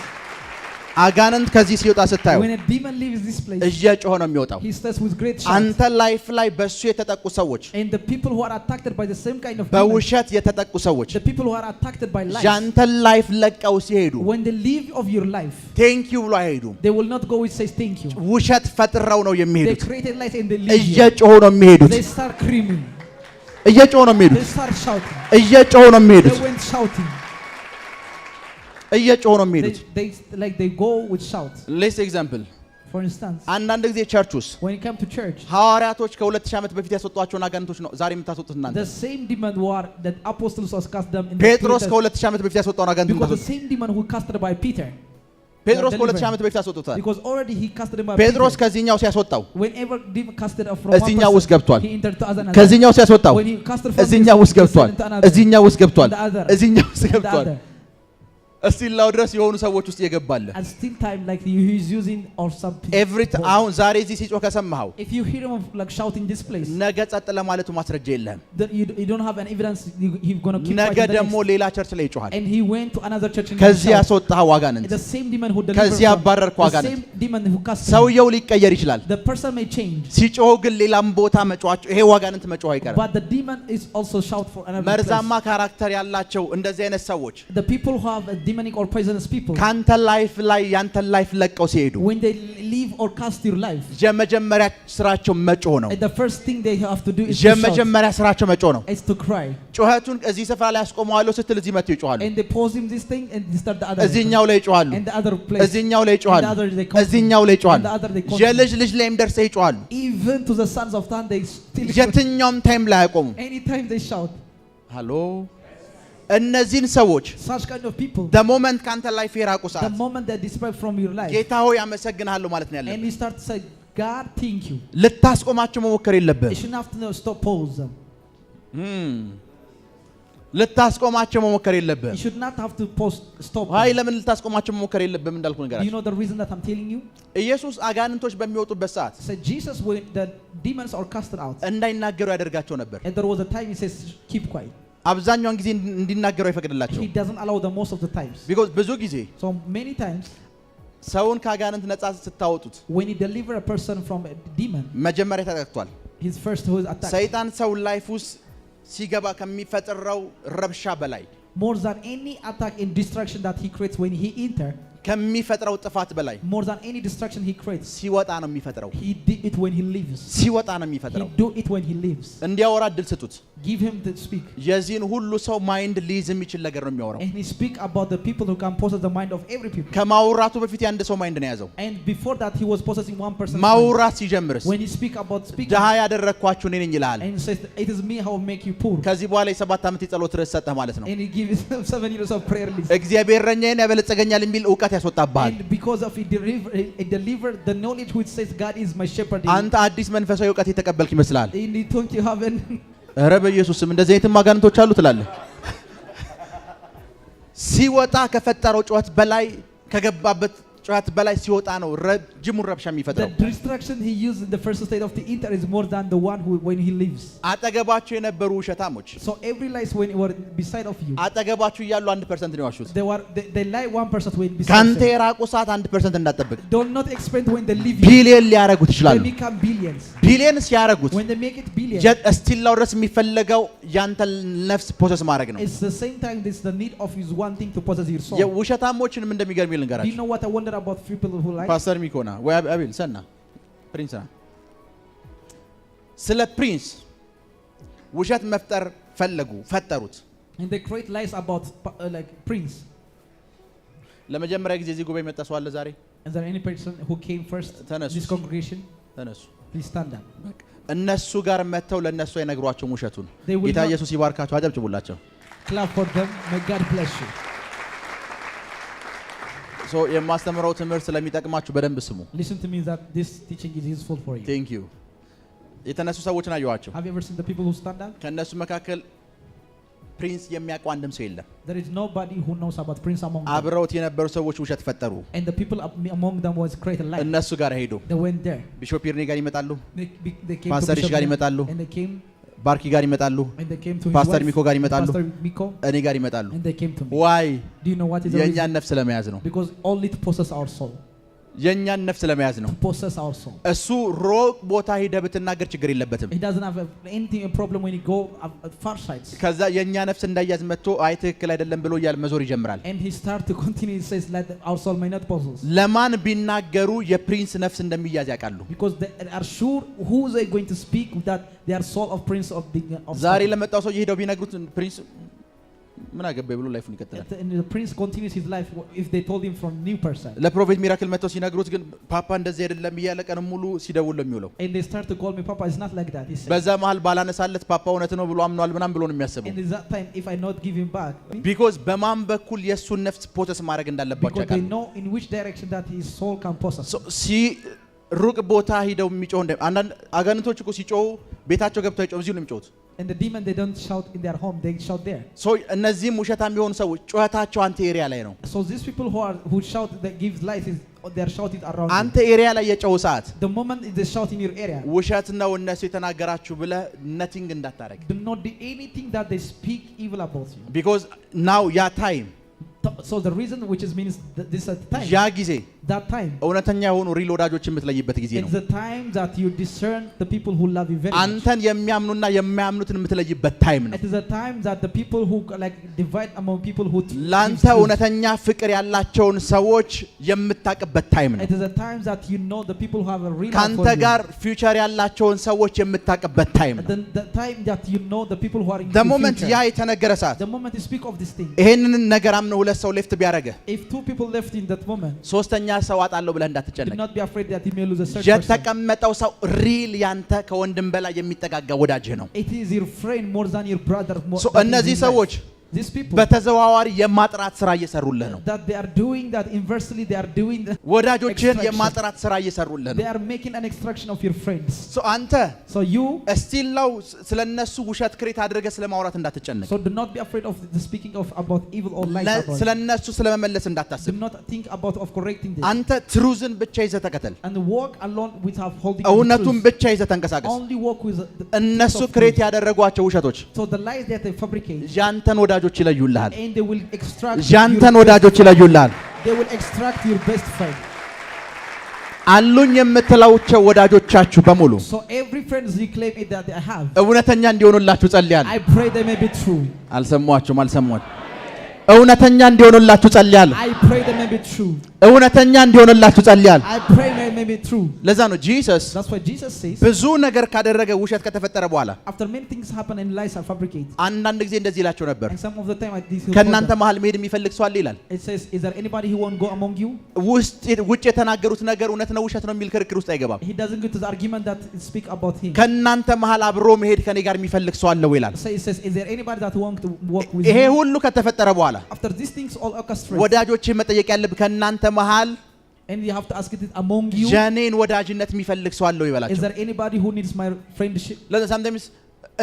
አጋንንት ከዚህ ሲወጣ ስታዩ when a demon leaves this place, እየጮሁ ነው የሚወጣው he starts with great shout. አንተ ላይፍ ላይ በሱ የተጠቁ ሰዎች And the people who are attacked by the same kind of demons, በውሸት የተጠቁ ሰዎች the people who are attacked by lies, ያንተ ላይፍ ለቀው ሲሄዱ when they leave of your life, ቴንክ ዩ ብሎ አይሄዱም they will not go and say thank you. ውሸት ፈጥረው ነው They የሚሄዱት created lies and they leave you. እየጮሁ ነው የሚሄዱት They start screaming. እየጮሁ ነው They የሚሄዱት start shouting. እየጮሁ ነው They የሚሄዱት went shouting. እየጮሁ ነው የሚሄዱት They go with shout. ሌስ ኤግዛምፕል For instance, አንዳንድ ጊዜ ቸርች ውስጥ when you come to church, ሐዋርያቶች ከ2000 ዓመት በፊት ያስወጧቸውን አጋንንቶች ነው ዛሬ የምታስወጡት እናንተ the same demon who are that apostles was cast them in the ጴጥሮስ Peter, ከ2000 ዓመት በፊት ያስወጣውን አጋንንት because the የምታስወጡት same demon who casted by Peter, ጴጥሮስ they are ከ2000 delivered. ዓመት በፊት ያስወጡታል Because already he casted by ጴጥሮስ Peter. ከዚህኛው ሲያስወጣው Whenever demon casted from one እዚህኛው ውስጥ person, ገብቷል he entered to another. ከዚህኛው ሲያስወጣው When he casted from እዚህኛው this, ውስጥ he ገብቷል sent to another. እዚህኛው ውስጥ ገብቷል And the other. እዚህኛው ውስጥ And the ገብቷል other. እስቲላው ድረስ የሆኑ ሰዎች ውስጥ የገባለ At still time like he is using or some people. ኤቭሪ አሁን ዛሬ እዚህ ሲጮህ ከሰማኸው If you hear him like shouting this place, ነገ ጸጥ ለማለቱ ማስረጃ የለህም then you don't have an evidence he's going to keep ነገ fighting the ደግሞ next. ሌላ ቸርች ላይ ይጮሃል And he went to another church and ከዚህ shouted. ያስወጣኸው አጋንንት The same demon who delivered ከዚህ ያባረርከው the አጋንንት same demon who cast him. ሰውየው ሊቀየር ይችላል The person may change, ሲጮህ ግን ሌላም ቦታ መጮሃቸው ይሄ አጋንንት መጮህ አይቀርም but the demon is also shout for another place. መርዛማ ካራክተር ያላቸው እንደዚህ አይነት ሰዎች The people who have a demonic or poisonous people, ካንተ ላይፍ ላይ ያንተን ላይፍ ለቀው ሲሄዱ when they leave or cast your life, የመጀመሪያ ስራቸው መጮህ ነው the first thing they have to do is to shout, የመጀመሪያ ስራቸው መጮህ ነው is to cry. ጩኸቱን እዚህ ስፍራ ላይ አስቆመዋለሁ ስትል እዚህ መጥተው ይጮሃሉ And they pause him this thing and they start the other. እዚህኛው ላይ ይጮሃሉ And the other place. እዚህኛው ላይ ይጮሃሉ And the other they continue. እዚህኛው ላይ ይጮሃሉ And the other they continue. የልጅ ልጅ ላይም ደርሰው ይጮሃሉ Even to the sons of Tan, they still shout. የትኛውም ታይም ላይ አያቆሙም Anytime they shout. ሃሎ እነዚህን ሰዎች Such kind of people, the moment ካንተ ላይፍ የራቁ the ሰዓት moment they disperse from your life, ጌታ ሆይ አመሰግናለሁ ማለት ነው and ያለብህ you start to say, God, thank you. ልታስቆማቸው መሞከር You የለብህም shouldn't have to stop, pause them. ልታስቆማቸው መሞከር You የለብህም should not have to pause, stop. አይ them. ለምን ልታስቆማቸው መሞከር የለብህም እንዳልኩ Do you ነገራችሁ know the reason that I'm telling you? ኢየሱስ አጋንንቶች በሚወጡበት ሰዓት So Jesus, when the demons are casted out, እንዳይናገሩ ያደርጋቸው ነበር and there was a time he says, keep quiet. አብዛኛውን ጊዜ እንዲናገሩ አይፈቅድላቸው He doesn't allow them most of the times. because ብዙ ጊዜ So many times, ሰውን ከአጋንንት ነፃ ስታወጡት when he deliver a person from a demon, መጀመሪያ ተጠቅቷል he's first who is attacked. ሰይጣን ሰው ላይፍ ውስጥ ሲገባ ከሚፈጥረው ረብሻ በላይ More than any attack and distraction that he creates when he enter, ከሚፈጥረው ጥፋት በላይ more than any distraction he creates, ሲወጣ ነው የሚፈጥረው he did it when he leaves. ሲወጣ ነው He የሚፈጥረው do it when he leaves. እንዲያወራ እድል ስጡት Give him to speak. የዚህን ሁሉ ሰው ማይንድ ሊይዝ የሚችል ነገር ነው የሚያወራው And he speak about the people who can possess the mind of every people. ከማውራቱ በፊት የአንድ ሰው ማይንድ ነው የያዘው And before that he was possessing one person's mind. ማውራት ሲጀምርስ When he speak about speaking, ድሃ ያደረግኳችሁ እኔ ነኝ ይልሃል and he says, it is me how will make you poor. ከዚህ በኋላ የ7 ዓመት የጸሎት ርዕስ ሰጠህ ማለት ነው And he gives 7 years of prayer list. እግዚአብሔር እረኛዬን ያበለጸገኛል የሚል ዕውቀት ያስወጣብሃል። And because of it delivered the knowledge which says God is my shepherd. አንተ አዲስ መንፈሳዊ ዕውቀት የተቀበልክ ይመስላል። And you think you have an ኧረ በኢየሱስ ስም እንደዚህ አይነት ማጋንንቶች አሉ ትላለህ። ሲወጣ ከፈጠረው ጩኸት በላይ ከገባበት ጩኸት በላይ ሲወጣ ነው ረጅሙን ረብሻ የሚፈጥረው። The distraction he used in the first state of the ether is more than the one who when he leaves. አጠገባችሁ የነበሩ ውሸታሞች So every lies when were beside of you. አጠገባችሁ እያሉ 1% ነው ያዋሹት። They lie 1% when beside. ካንተ የራቁ ሰዓት 1% እንዳትጠብቅ። Don't not expect when they leave you. ቢሊየን ሊያረጉት ይችላሉ። They become billions. ቢሊየን ሲያረጉት When they make it billions. እስቲላው ድረስ የሚፈልገው ያንተ ነፍስ ፕሮሰስ ማድረግ ነው። It's the same time this the need of is one thing to possess your soul. የውሸታሞችንም እንደሚገርም Do you ልንገራችሁ። know what I wonder about people who lie? ፓስተር ሚኮና ወይ አቤል ሰና ፕሪንስ ና ስለ ፕሪንስ ውሸት መፍጠር ፈጠሩት። And they create lies about like prince. ለመጀመሪያ ጊዜ እዚህ ጉባኤ መጣ ሰው አለ ዛሬ? Is there any person who came first ተነሱ። this congregation? ተነሱ። Please stand up. እነሱ ጋር መተው ለነሱ አይነግሯቸውም ውሸቱን። They will ጌታ not- ኢየሱስ ይባርካቸው። አጨብጭቡላቸው። Clap for them. May God bless you. ሶ የማስተምረው ትምህርት ስለሚጠቅማችሁ በደንብ ስሙ። Listen to me that this teaching is useful for you. ቴንክ ዩ። የተነሱ ሰዎችን አየኋቸው። Have you ever seen the people who stand up? ከነሱ መካከል ፕሪንስ የሚያውቀው አንድም ሰው የለም። There is nobody who knows about prince among them. አብረውት የነበሩ ሰዎች ውሸት ፈጠሩ። And the people among them was create a lie. እነሱ ጋር ሄዱ። They went there. ቢሾፕ ይርኔ ጋር ይመጣሉ። They came ፓስተር to ጋር Bishop ይመጣሉ። and they came ባርኪ ጋር ይመጣሉ። and they came to his ፓስተር wife, ሚኮ ጋር ይመጣሉ። Pastor Miko, እኔ ጋር ይመጣሉ። and they came to me. ዋይ Do you know what is the የእኛን reason? ነፍስ ለመያዝ ነው። Because only to possess our soul. የእኛን ነፍስ ለመያዝ ነው። To possess our soul. እሱ ሮቅ ቦታ ሄደህ ብትናገር ችግር የለበትም። He doesn't have anything a problem when he go far sides. ከዛ የእኛ ነፍስ እንዳያዝ መጥቶ አይ ትክክል አይደለም ብሎ እያለ መዞር ይጀምራል። And he start to continue. He says that our soul may not possess. ለማን ቢናገሩ የፕሪንስ ነፍስ እንደሚያዝ ያውቃሉ። Because they are sure who they going to speak that they are soul of prince of the of ዛሬ Sodom. ለመጣው ሰው ሄደው ቢነግሩት ፕሪንስ ምን አገባኝ ብሎ ላይፉን ይቀጥላል። And the prince continues his life if they told him from new person. ለፕሮፌት ሚራክል መጥተው ሲነግሩት ግን ፓፓ እንደዚህ አይደለም እያለ ቀን ሙሉ ሲደውል ነው የሚውለው። And they start to call me Papa. It's not like that. He said. በዛ መሃል ባላነሳለት ፓፓ እውነት ነው ብሎ አምኗል ምናምን ብሎ ነው የሚያስበው። And at that time, if I not give him back, ቢኮዝ በማን በኩል የእሱን ነፍስ ፕሮሰስ ማድረግ እንዳለባቸው because they ያውቃሉ። know in which direction that his soul can possess. ሩቅ ቦታ ሂደው የሚጮህ አንዳንድ አጋንንቶች እኮ ሲጮሁ ቤታቸው ገብተው አይጮህም፣ እዚሁ ነው የሚጮሁት። And the demon, they don't shout in their home; they shout there. እነዚህም ውሸታም የሆኑ ሰዎች ጩኸታቸው አንተ ኤሪያ ላይ ነው። So these people who shout that gives life is they are shouting around. አንተ ኤሪያ ላይ የጮሁ ሰዓት The moment they shout in your area, ውሸት ነው እነሱ የተናገራችሁ ብለህ ነቲንግ እንዳታረግ። do not do anything that they speak evil about you. ቢኮዝ ናው ያ ታይም So the reason which is means that this is the time. ያ ጊዜ That time. እውነተኛ የሆኑ ሪል ወዳጆች የምትለይበት ጊዜ ነው። It's the time that you discern the people who love you very much. አንተን የሚያምኑና የማያምኑትን የምትለይበት ታይም ነው። It is a time that the people who like divide among people who ላንተ እውነተኛ ፍቅር ያላቸውን ሰዎች የምታቅበት ታይም ነው። It is a time that you know the people who have a real love ካንተ for you. ጋር ፊውቸር ያላቸውን ሰዎች የምታቅበት ታይም ነው። The time that you know the people who are in the the moment future. ያ የተነገረ ሰዓት The moment you speak of this thing. ይሄንን ነገር አምነው ሁለት ሰው ሌፍት ቢያረገ If two people left in that moment, ሶስተኛ ሰው አጣለው ብለህ do እንዳትጨነቅ። not be afraid that you may lose a third person. የተቀመጠው ሰው ሪል ያንተ ከወንድም በላይ የሚጠጋጋ ወዳጅህ ነው። It is your friend more than your brother. እነዚህ ሰዎች These people በተዘዋዋሪ የማጥራት ስራ እየሰሩልህ ነው። that they are doing that inversely, they are doing the ወዳጆችህን extraction. የማጥራት ስራ እየሰሩልህ They ነው። are making an extraction of your friends. አንተ So you እስቲል ነው ስለነሱ ውሸት ክሬት አድርገህ ስለማውራት እንዳትጨነቅ። so do not be afraid of the speaking of about evil or lies about it. ስለነሱ ስለመመለስ Do እንዳታስብ። not think about of correcting this. አንተ ትሩዝን ብቻ ይዘህ ተከተል። And walk alone without holding on to እውነቱን truth. ብቻ ይዘህ ተንቀሳቀስ። Only walk with the እነሱ truth of ክሬት truth. ያደረጓቸው ውሸቶች So the lies that they fabricate, ያንተን ወዳጆች ይለዩልሃል። and they will extract ያንተን your ወዳጆች ይለዩልሃል። they will extract your best friend. አሉኝ የምትላቸው ወዳጆቻችሁ በሙሉ So every friend you claim it that I have, እውነተኛ እንዲሆኑላችሁ ጸልያለሁ። I pray they may be true. አልሰማችሁም? እውነተኛ እንዲሆኑላችሁ ጸልያለሁ። I pray they may be true. እውነተኛ እንዲሆኑላችሁ ጸልያለሁ። I pray they may be true. ለዛ ነው ጂሰስ That's why Jesus says, ብዙ ነገር ካደረገ ውሸት ከተፈጠረ በኋላ after many things happen and lies are fabricated. አንዳንድ ጊዜ እንደዚህ ይላቸው ነበር፣ And some of the time like this, ከእናንተ መሀል መሄድ የሚፈልግ ሰው አለ ይላል። it says, is there anybody who won't go among you? ውጭ የተናገሩት ነገር እውነት ነው ውሸት ነው የሚል ክርክር ውስጥ አይገባም። He doesn't go to the argument that speak about him. ከእናንተ መሀል አብሮ መሄድ ከኔ ጋር የሚፈልግ ሰው አለው ይላል። So it says, is there anybody that wants to walk with ይሄ you? ሁሉ ከተፈጠረ በኋላ After these things all orchestrated, ወዳጆች መጠየቅ ያለብህ ከእናንተ መሃል And you have to ask it among you. ጀኔን ወዳጅነት የሚፈልግ ሰው አለው Is ይበላቸው። there anybody who needs my friendship? ለዛምደምስ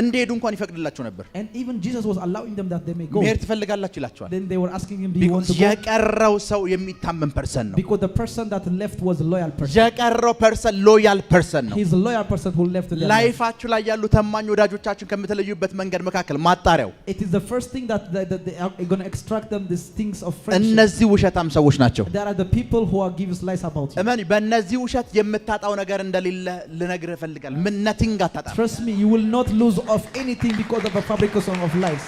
እንደሄዱ እንኳን ይፈቅድላቸው ነበር። And even Jesus was allowing them that they may go. መሄድ ትፈልጋላችሁ ይላቸዋል። Then they were asking him, do you want to go? የቀረው ሰው የሚታመን ፐርሰን ነው። Because the person that left was a loyal person. የቀረው ፐርሰን ሎያል ፐርሰን ነው። He's a loyal person who left their life. ላይፋችሁ ላይ ያሉ ታማኝ ወዳጆቻችሁን ከምትለዩበት መንገድ መካከል ማጣሪያው It is the first thing that they are going to extract them these things of friendship. እነዚህ ውሸታም ሰዎች ናቸው። There are the people who are gives lies about you. እመን በእነዚህ ውሸት የምታጣው ነገር እንደሌለ ልነግርህ እፈልጋለሁ። ምን ነቲንግ አታጣም። Trust me, you will not lose of anything because of a fabrication of lies.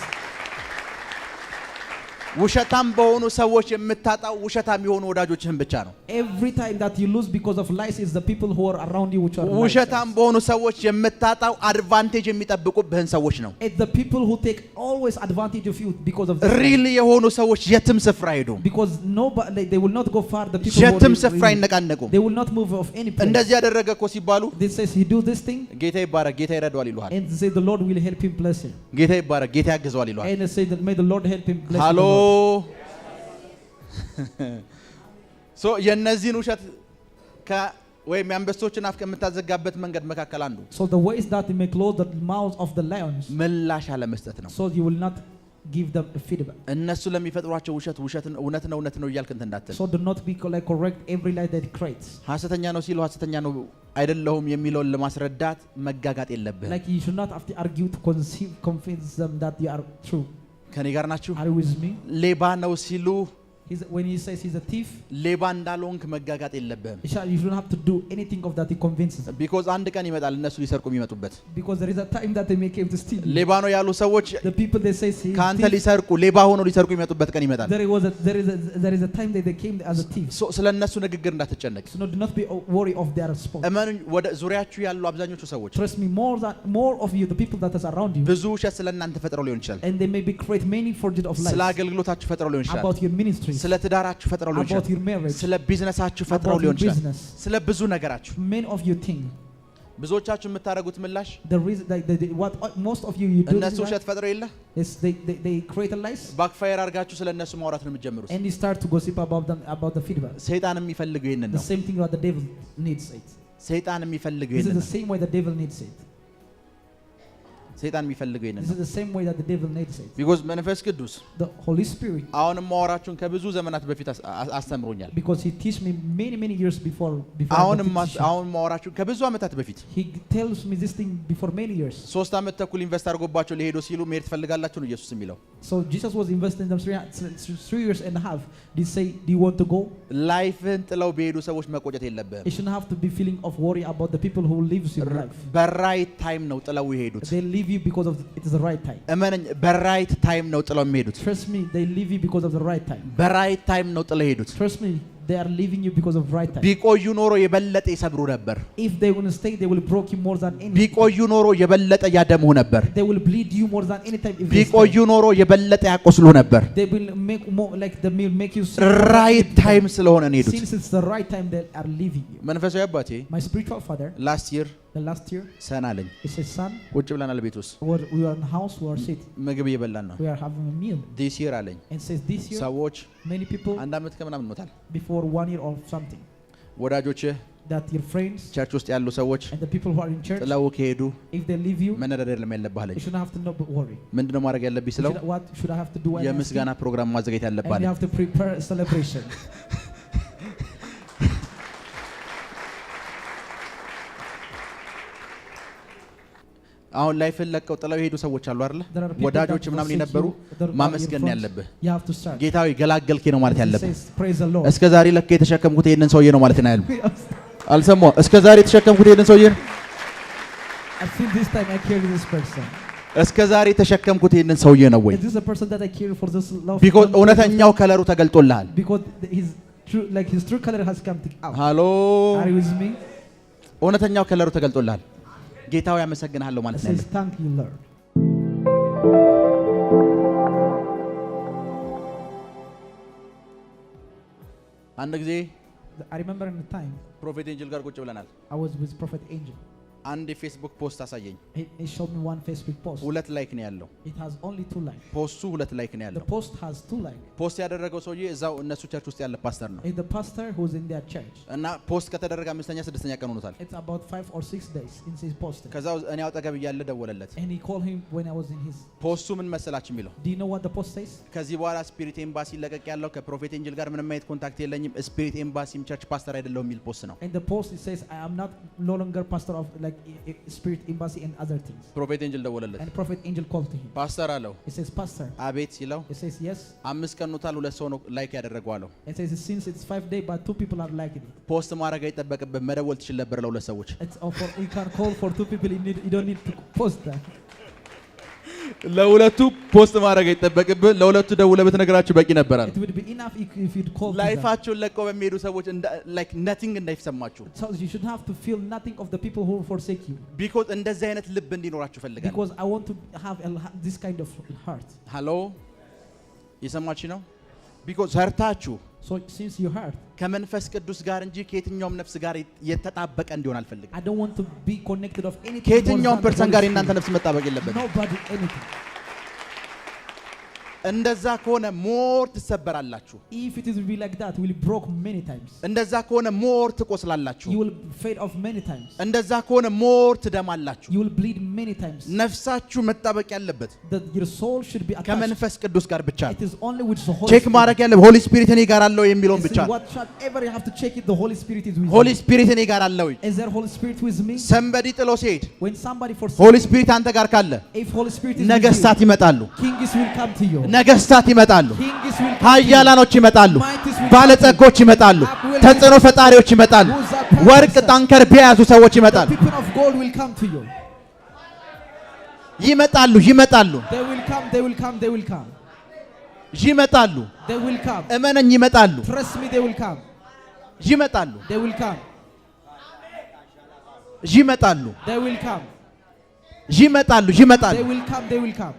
ውሸታም በሆኑ ሰዎች የምታጣው ውሸታም የሆኑ ወዳጆችህን ብቻ ነው። Every time that you lose because of lies is the people who are around you which are lies. ውሸታም በሆኑ ሰዎች የምታጣው አድቫንቴጅ የሚጠብቁብህን ሰዎች ነው። It's the people who take always advantage of you because of this. ሪል የሆኑ ሰዎች የትም ስፍራ አይሄዱም። Because nobody, they will not go far. The people የትም who ስፍራ አይነቃነቁም። they will not move of any place. እንደዚህ ያደረገ እኮ ሲባሉ They says he do this thing ጌታ ይባረክ ጌታ ይረዳዋል ይሉሃል። and they say the Lord will help him, bless him. ጌታ ይባረክ ጌታ ያግዘዋል ይሉሃል። And they say that may the Lord help him, bless ሃሎ him. ሶ የነዚህን ውሸት ወይም የአንበሶችን አፍ ከምታዘጋበት መንገድ መካከል አንዱ So the ways that they may close the mouths of the lions, ምላሽ አለመስጠት ነው። so you will not give them a feedback. እነሱ ለሚፈጥሯቸው ውሸት እውነት ነው እያልክ እንትን እንዳትል። So do not be like correct every lie that it creates. ሐሰተኛ ነው ሲሉ ሐሰተኛ ነው አይደለሁም የሚለውን ለማስረዳት መጋጋጥ የለብህም። Like you should not have to argue to convince them that you are true. ከኔ ጋር ናችሁ? Are you with me? ሌባ ነው ሲሉ When he says he's a thief, ሌባ እንዳልሆንክ መጋጋጥ የለብህም። you shouldn't have to do anything of that he convinces them. ቢኮዝ አንድ ቀን ይመጣል እነሱ ሊሰርቁ የሚመጡበት። Because there is a time that they may came to steal. ሌባ ነው ያሉ ሰዎች The people they say he ካንተ ሊሰርቁ ሌባ ሆኖ ሊሰርቁ የሚመጡበት ቀን ይመጣል። there is a time that they came as a thief. ስለ እነሱ ንግግር እንዳትጨነቅ። So do not be worried of their response. እመኑኝ ወደ ዙሪያችሁ ያሉ አብዛኞቹ ሰዎች Trust me, more of you, the people that is around you, ብዙ ውሸት ስለ እናንተ ፈጥረው ሊሆን ይችላል። and they may be create many forgeries of lies ስለ አገልግሎታችሁ ፈጥረው ሊሆን ይችላል። about your ministry, ስለ ትዳራችሁ ፈጥረው ሊሆን about your ይችላል። marriage, ስለ ቢዝነሳችሁ ፈጥረው about your ሊሆን ይችላል። business. ስለ ብዙ ነገራችሁ Many of you think ብዙዎቻችሁ የምታደርጉት ምላሽ the reason what most of you do እነሱ is ውሸት ፈጥረው የለ is they create a lies ባክፋየር አድርጋችሁ ስለ እነሱ ማውራት ነው የምትጀምሩት። and you start to gossip about the feedback. ሰይጣን የሚፈልገው ይሄንን The ነው። same thing what the devil needs it. ሰይጣን የሚፈልገው This is ይሄንን the ነው። same way the devil needs it. ሰይጣን የሚፈልገው ይሄንን This ነው። is the same way that the devil needs it. ቢኮዝ መንፈስ ቅዱስ The Holy Spirit, አሁንም ማወራችሁን ከብዙ ዘመናት በፊት አስተምሮኛል። because he teach me many years before አሁንም the teaching. አሁን ማወራችሁን ከብዙ ዓመታት በፊት He tells me this thing before many years. 3 ዓመት ተኩል ኢንቨስት አድርጎባቸው ሊሄዱ ሲሉ መሄድ ትፈልጋላችሁ ነው ኢየሱስ የሚለው። So Jesus was investing in them 3 years and a half. Did say, do you want to go? ላይፍን ጥለው በሄዱ ሰዎች መቆጨት የለብህም። You shouldn't have to be feeling of worry about the people who lives your life. በራይት ታይም ነው ጥለው የሄዱት። They leave you because of it is the right time. እመነኝ በራይት ታይም ነው ጥለው የሚሄዱት። Trust me, they leave you because of the right time. በራይት ታይም ነው ጥለው የሄዱት። Trust me, they are leaving you because of right time. ቢቆዩ ኖሮ የበለጠ ይሰብሩ ነበር። If they will stay, they will break you more than anything. ቢቆዩ ኖሮ የበለጠ ያደሙህ ነበር። They will bleed you more than any time. If they ቢቆዩ stay. ኖሮ የበለጠ ያቆስሉ ነበር። They will make more like they will make you sick. ራይት ታይም ስለሆነ ነው የሄዱት። Since it's the right time, they are leaving you. መንፈሳዊ አባቴ My spiritual father, ላስት ይር the last year, ሰና አለኝ። he said, son, ቁጭ ብለናል ቤት ውስጥ we are in the house, we are sitting, ምግብ እየበላን ነው። we are having a meal. ዲስ ይር አለኝ And says this year, ሰዎች many people አንድ ዓመት ከምናምን ሞታል። before 1 year or something, ወዳጆችህ that your friends ቸርች ውስጥ ያሉ ሰዎች and the people who are in church, ጥለው ከሄዱ if they leave you, መነዳደር ለማያለብህ አለኝ። you shouldn't have to not worry. ምንድነው ማድረግ ያለብኝ ስለው What should I have to do? when I ask you? የምስጋና ፕሮግራም ማዘጋጀት ያለብህ And you አለኝ። have to prepare a celebration. አሁን ላይፍን ለቀው ጥለው የሄዱ ሰዎች አሉ አይደለ? There are people ወዳጆች that ምናምን forsake የነበሩ you, that are ማመስገን your ነው friends. ያለብህ። You have to start. ጌታዊ ገላገልከኝ ነው ማለት He ያለብህ። says, praise the Lord. እስከ ዛሬ ለካ የተሸከምኩት ይሄንን ሰውዬ ነው ማለት ነው ያለብህ። አልሰማው። እስከ ዛሬ የተሸከምኩት ይሄንን ሰውዬ ነው። I feel this time I carry this person. እስከ ዛሬ የተሸከምኩት ይሄንን ሰውዬ ነው ወይ? Is this a person that I carry for this love? ቢኮዝ እውነተኛው ከለሩ ተገልጦልሃል። Because his true, like his true color has come out. ሃሎ Are you with me? እውነተኛው ከለሩ ተገልጦልሃል። ጌታው ያመሰግንሃለሁ ማለት It ነው says, ያለብህ። thank you, Lord. አንድ ጊዜ I remember in the time ፕሮፌት ኤንጅል ጋር ቁጭ ብለናል። I was with Prophet Angel. አንድ የፌስቡክ ፖስት አሳየኝ። He showed me one Facebook post. ሁለት ላይክ ነው ያለው። It has only 2 likes. ፖስቱ ሁለት ላይክ ነው The ያለው። post has 2 likes. ፖስት ያደረገው ሰውዬ እዛው እነሱ ቸርች ውስጥ ያለ ፓስተር ነው። It's the pastor who's in their church. እና ፖስት ከተደረገ 5ኛ 6ኛ ቀን ሆኖታል። It's about 5 or 6 days since he's posted. ከዛው እኔ አጠገብ እያለ ደወለለት። And he called him when I was in his. ፖስቱ ምን መሰላችሁ የሚለው? Do you know what the post says? ከዚህ በኋላ ስፒሪት ኤምባሲ ለቀቅ ያለው ከፕሮፌት ኤንጅል ጋር ምንም አይነት ኮንታክት የለኝም ስፒሪት ኤምባሲም ቸርች ፓስተር አይደለሁም የሚል ፖስት ነው። In the post it says I am not no longer pastor of like Spirit Embassy and other things. ፕሮፌት ኤንጅል ደወለለት። And Prophet Angel called to him. ፓስተር አለው። He says pastor. አቤት ሲለው He says yes. 5 ቀን ኖታል 2 ሰው ነው ላይክ ያደረገው አለው። He says since it's 5 days but 2 people are liking it. ፖስት ማድረግ አይጠበቅብህ መደወል ትችል ነበር ለሁለት ሰዎች። It's for you can call for 2 people you don't need to post that. ለሁለቱ ፖስት ማድረግ አይጠበቅብህ ለሁለቱ ደውለህ ብትነግራችሁ በቂ ነበር አለ። It would be enough if you'd call. ላይፋቸውን ለቀው በሚሄዱ ሰዎች like nothing እንዳይሰማችሁ። So you should have to feel nothing of the people who forsake you. because እንደዚህ አይነት ልብ እንዲኖራችሁ ፈልጋለሁ። Because I want to have this kind of heart. ሃሎ እየሰማችሁ ነው? because ሰርታችሁ So since you heard, ከመንፈስ ቅዱስ ጋር እንጂ ከየትኛውም ነፍስ ጋር የተጣበቀ እንዲሆን አልፈልግም። I don't want to be connected of anything. ከየትኛውም ፐርሰን ጋር የእናንተ ነፍስ መጣበቅ የለበትም። Nobody anything. እንደዛ ከሆነ ሞር ትሰበራላችሁ። If it is will be like that, you will broke many times. እንደዛ ከሆነ ሞር ትቆስላላችሁ። You will fade off many times. እንደዛ ከሆነ ሞር ትደማላችሁ። You will bleed many times. ነፍሳችሁ መጣበቅ ያለበት That your soul should be attached. ከመንፈስ ቅዱስ ጋር ብቻ It is only with the Holy ቼክ Spirit. ማድረግ ያለበት ሆሊ ስፒሪት እኔ ጋር አለው የሚለውን ብቻ ነው። Whatever you have to check it, the Holy Spirit is with ሆሊ you. ስፒሪት እኔ ጋር አለው። Is there Holy Spirit with me? ሰንበዲ ጥሎ ሲሄድ When somebody forsakes ሆሊ ስፒሪት አንተ ጋር ካለ if Holy Spirit is with ነገስታት you, ይመጣሉ። kings will come to you. ነገስታት ይመጣሉ። Kings will come to you. ኃያላኖች ይመጣሉ። ባለጸጎች ይመጣሉ። ተጽዕኖ ፈጣሪዎች ይመጣሉ። ወርቅ ታንከር ቢያዙ ሰዎች ይመጣሉ። People of gold will come to you. ይመጣሉ ይመጣሉ They will come, they will come, they will come. ይመጣሉ። They will come. እመነኝ ይመጣሉ Trust me, they will come. ይመጣሉ They will come. ይመጣሉ They will come. ይመጣሉ ይመጣሉ። They will come, they will come.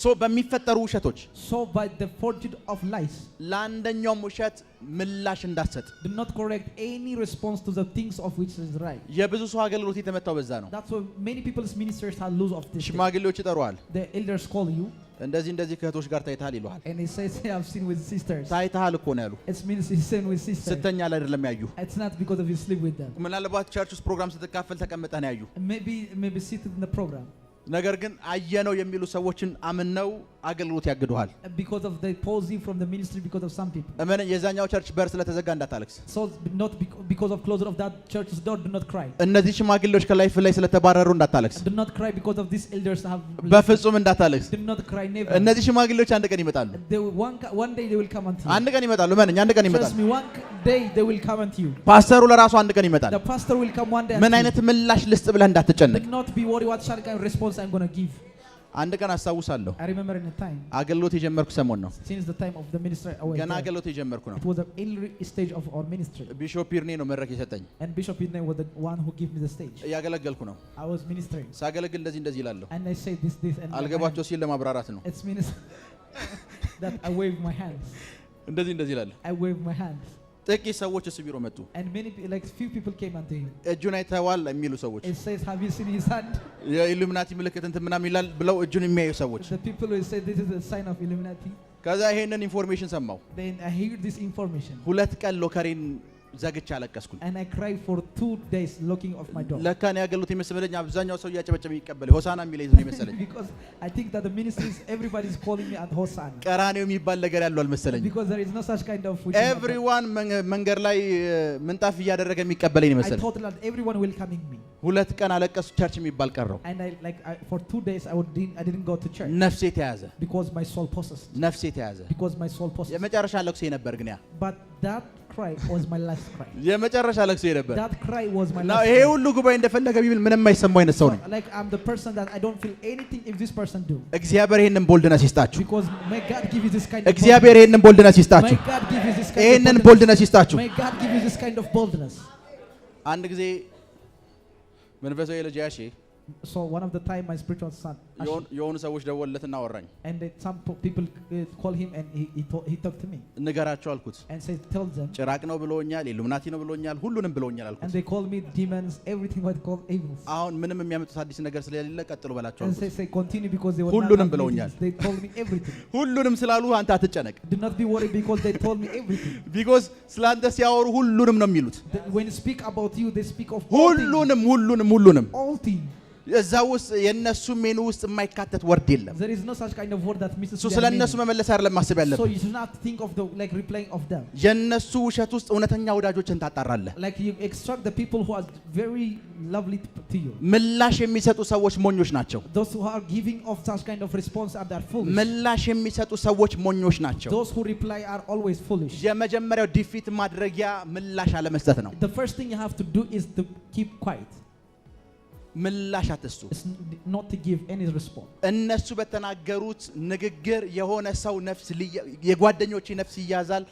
ሶ በሚፈጠሩ ውሸቶች So by the fortune of lies, ለአንደኛውም ውሸት ምላሽ እንዳትሰጥ። do not correct any response to the things of which is right. የብዙ ሰው አገልግሎት የተመታው በዛ ነው። That's why many people's ministers are lose of this. ሽማግሌዎች ይጠሩሃል። The elders call you እንደዚህ ከእህቶች ጋር ታይተሃል ይሉሃል። and he says, I have seen with sisters. ታይተሃል እኮ ነው ያሉ። It means he's seen with sisters. ስተኛ ላይ አይደለም ያዩ። It's not because of you sleep with them. ምናልባት ቸርች ውስጥ ፕሮግራም ስትካፈል ተቀምጠህ ነው ያዩ። Maybe seated in the program. ነገር ግን አየነው የሚሉ ሰዎችን አምነው አገልግሎት ያግዱሃል። Because of the posing from the ministry, because of some people. እመን የዛኛው ቸርች በር ስለተዘጋ እንዳታለቅስ። So not because of closure of that church's door, do not cry. እነዚህ ሽማግሌዎች ከላይፍ ላይ ስለተባረሩ እንዳታለቅስ። Do not cry because of these elders have. በፍጹም እንዳታለቅስ። Do not cry, never. እነዚህ ሽማግሌዎች አንድ ቀን ይመጣሉ። One day they will come unto you. አንድ ቀን ይመጣሉ። እመነኝ አንድ ቀን Trust ይመጣሉ። me, one day they will come unto you. ፓስተሩ ለራሱ አንድ ቀን ይመጣል። The pastor will come one day. ምን አይነት ምላሽ ልስጥ ብለህ እንዳትጨነቅ። Do not be worried what kind of response I'm going to give. አንድ ቀን አስታውሳለሁ I remember in a time, አገልግሎት የጀመርኩ ሰሞን ነው። since the time of the ministry, I was ገና there. አገልግሎት የጀመርኩ ነው። It was the early stage of our ministry. ቢሾፕ ይርኔ ነው መድረክ የሰጠኝ። And Bishop Idney was the one who gave me the stage. እያገለገልኩ ነው። I was ministering. ሳገለግል እንደዚህ ይላለሁ። And I say this and አልገባቸው ሲል ለማብራራት ነው። it means that I wave my hands. እንደዚህ ይላል። I wave my hands. ጥቂት ሰዎች እሱ ቢሮ መጡ። And like few people came unto him. እጁን አይተዋል የሚሉ ሰዎች It says, have you seen his hand? የኢሉሚናቲ ምልክት እንትን ምናምን ይላል ብለው እጁን የሚያዩ ሰዎች። The people will say this is a sign of Illuminati. ከዛ ይሄንን ኢንፎርሜሽን ሰማው። Then I hear this information. 2 ቀን ሎከሬን ዘግቼ አለቀስኩኝ። And I cried for 2 days looking of my door. ለካ ነው ያገሉት የመሰለኝ አብዛኛው ሰው እያጨበጨበ ይቀበል ሆሳና የሚለኝ ነው የመሰለኝ። Because I think that the ministries, everybody is calling me at Hosanna. ቀራኔው የሚባል ነገር ያለው አልመሰለኝ። Because there is no such kind of ኤቭሪዋን መንገድ ላይ ምንጣፍ እያደረገ የሚቀበለኝ ነው I የመሰለኝ። thought that everyone welcoming me. 2 ቀን አለቀስኩ። ቸርች የሚባል ቀረው። And for 2 days I didn't go to church. ነፍሴ ተያዘ። Because my soul possessed. ነፍሴ ተያዘ። Because my soul possessed. የመጨረሻ ለቅሶ ነበር ግን ያ። But that cry was my last cry. የመጨረሻ ለቅሶ ነበር። That cry was my ነው last ይሄ cry. ሁሉ ጉባኤ እንደፈለገ ቢብል ምንም የማይሰማው አይነት ሰው ነኝ። Like I'm the person that I don't feel anything if this person do. እግዚአብሔር ይሄንን ቦልድነስ ይስጣችሁ። Because may God give you this kind of እግዚአብሔር ይሄንን ቦልድነስ boldness. ይስጣችሁ። May God give you this kind ይሄንን of boldness. ቦልድነስ ይስጣችሁ። May God give you this kind of boldness. አንድ ጊዜ መንፈሳዊ ልጅ ያሺ So one of the time my spiritual son, የሆኑ ሰዎች ደወለትና አወራኝ and some people call him and he talked to me ንገራቸው አልኩት and said tell them ጭራቅ ነው ብሎኛል ኢሉሚናቲ ነው ብሎኛል ሁሉንም ብሎኛል አልኩት and they call me demons everything what called evils አሁን ምንም የሚያመጡት አዲስ ነገር ስለሌለ ቀጥሉ በላቸው and አልኩት say continue because they were ሁሉንም ብሎኛል they told me everything ሁሉንም ስላሉ አንተ አትጨነቅ do not be worried because they told me everything because ስላንተ ሲያወሩ ሁሉንም ነው የሚሉት when you speak about you they speak of ሁሉንም all things እዛ ውስጥ የነሱ ሜኑ ውስጥ የማይካተት ወርድ የለም there is no such kind of word that misses so ስለነሱ መመለስ አይደለም ማሰብ ያለብህ so you should not think of the like replying of them የነሱ ውሸት ውስጥ እውነተኛ ወዳጆችን ታጣራለህ like you extract the people who are very lovely to you ምላሽ የሚሰጡ ሰዎች ሞኞች ናቸው those who are giving of such kind of response are that foolish ምላሽ የሚሰጡ ሰዎች ሞኞች ናቸው those who reply are always foolish የመጀመሪያው ዲፊት ማድረጊያ ምላሽ አለመስጠት ነው the first thing you have to do is to keep quiet ምላሽ አትስጡ not to give any response እነሱ በተናገሩት ንግግር የሆነ ሰው ነፍስ የጓደኞቼ ነፍስ ይያዛል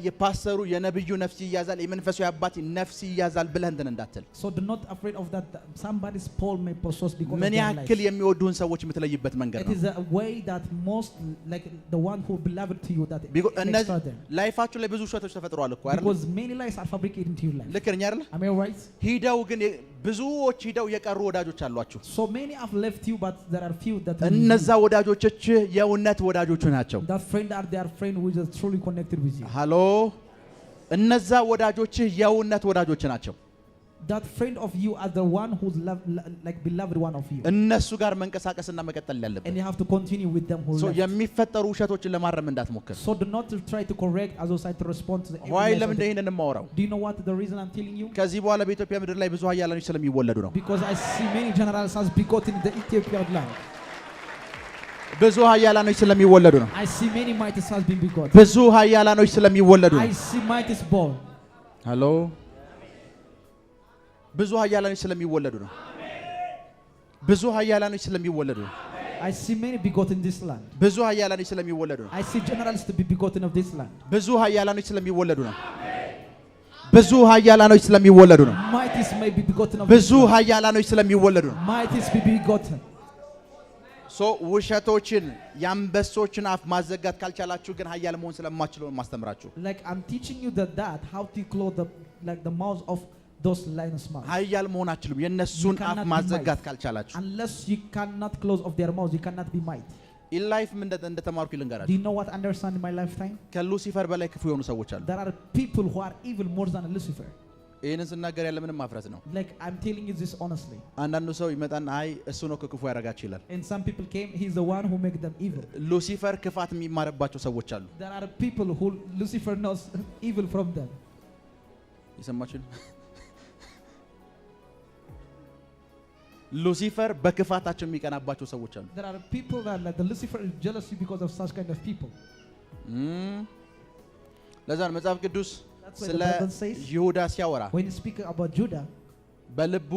የፓስተሩ የነብዩ ነፍስ ይያዛል የመንፈሳዊ አባት ነፍስ ይያዛል ብለህ እንትን እንዳትል so do not afraid of that somebody's Paul may possess because ምን ያክል የሚወዱን ሰዎች የምትለይበት መንገድ ነው it is a way that most like the one who beloved to you that ላይፋችሁ ላይ ብዙ ውሸቶች ተፈጥረዋል እኮ አይደል because many lies are fabricated into your life ልክ ነኝ አይደል am I right ሂደው ግን ብዙዎች ሂደው የቀሩ ወዳጆች አሏችሁ so many have left you but there are few that እነዛ ወዳጆችህ የእውነት ወዳጆች ናቸው that friend are their friend who is truly connected with you ሃሎ እነዛ ወዳጆችህ የእውነት ወዳጆች ናቸው that friend of you are the one who's like beloved one of you እነሱ ጋር መንቀሳቀስና መቀጠል ያለበት and you have to continue with them who so የሚፈጠሩ ውሸቶችን ለማረም እንዳትሞክር so do not try to correct as also to respond to the why ለምን እንደሆነ ማወራው do you know what the reason I'm telling you ከዚህ በኋላ በኢትዮጵያ ምድር ላይ ብዙ ኃያላኖች ስለሚወለዱ ነው because I see many generals as begotten in the Ethiopian land ብዙ ኃያላኖች ስለሚወለዱ ነው I see many mighty sons being begotten ብዙ ኃያላኖች ስለሚወለዱ ነው I see mighty born ሃሎ ብዙ ኃያላኖች ስለሚወለዱ ነው ብዙ ኃያላኖች ስለሚወለዱ ነው I see many begotten in this land ብዙ ኃያላኖች ስለሚወለዱ ነው I see generals to be begotten of this land ብዙ ኃያላኖች ስለሚወለዱ ነው ብዙ ኃያላኖች ስለሚወለዱ ነው mighties may be begotten of ብዙ ኃያላኖች ስለሚወለዱ ነው mighties be begotten so ውሸቶችን ያንበሶችን አፍ ማዘጋት ካልቻላችሁ ግን ኃያል መሆን ስለማትችሉ ማስተምራችሁ like I'm teaching you that how to close the like the mouth of those lions mouth ኃያል መሆን አትችሉም የነሱን አፍ ማዘጋት ካልቻላችሁ unless you cannot close of their mouth you cannot be mighty in life ምን እንደተማርኩ ልንገራችሁ do you know what I understand in my lifetime ከሉሲፈር በላይ ክፉ የሆኑ ሰዎች አሉ there are people who are evil more than Lucifer ይሄንን ስናገር ያለ ምንም ማፍረት ነው like I'm telling you this honestly አንዳንዱ ሰው ይመጣና አይ እሱ ነው ክፉ ያረጋችሁ ይላል and some people came he's the one who make them evil ሉሲፈር ክፋት የሚማርባቸው ሰዎች አሉ there are people who Lucifer knows evil from them ይሰማችሁ ሉሲፈር በክፋታቸው የሚቀናባቸው ሰዎች አሉ there are people that like the Lucifer is jealous because of such kind of people ለዛ ነው መጽሐፍ ቅዱስ ስለ ይሁዳ ሲያወራ when you speak about Judah በልቡ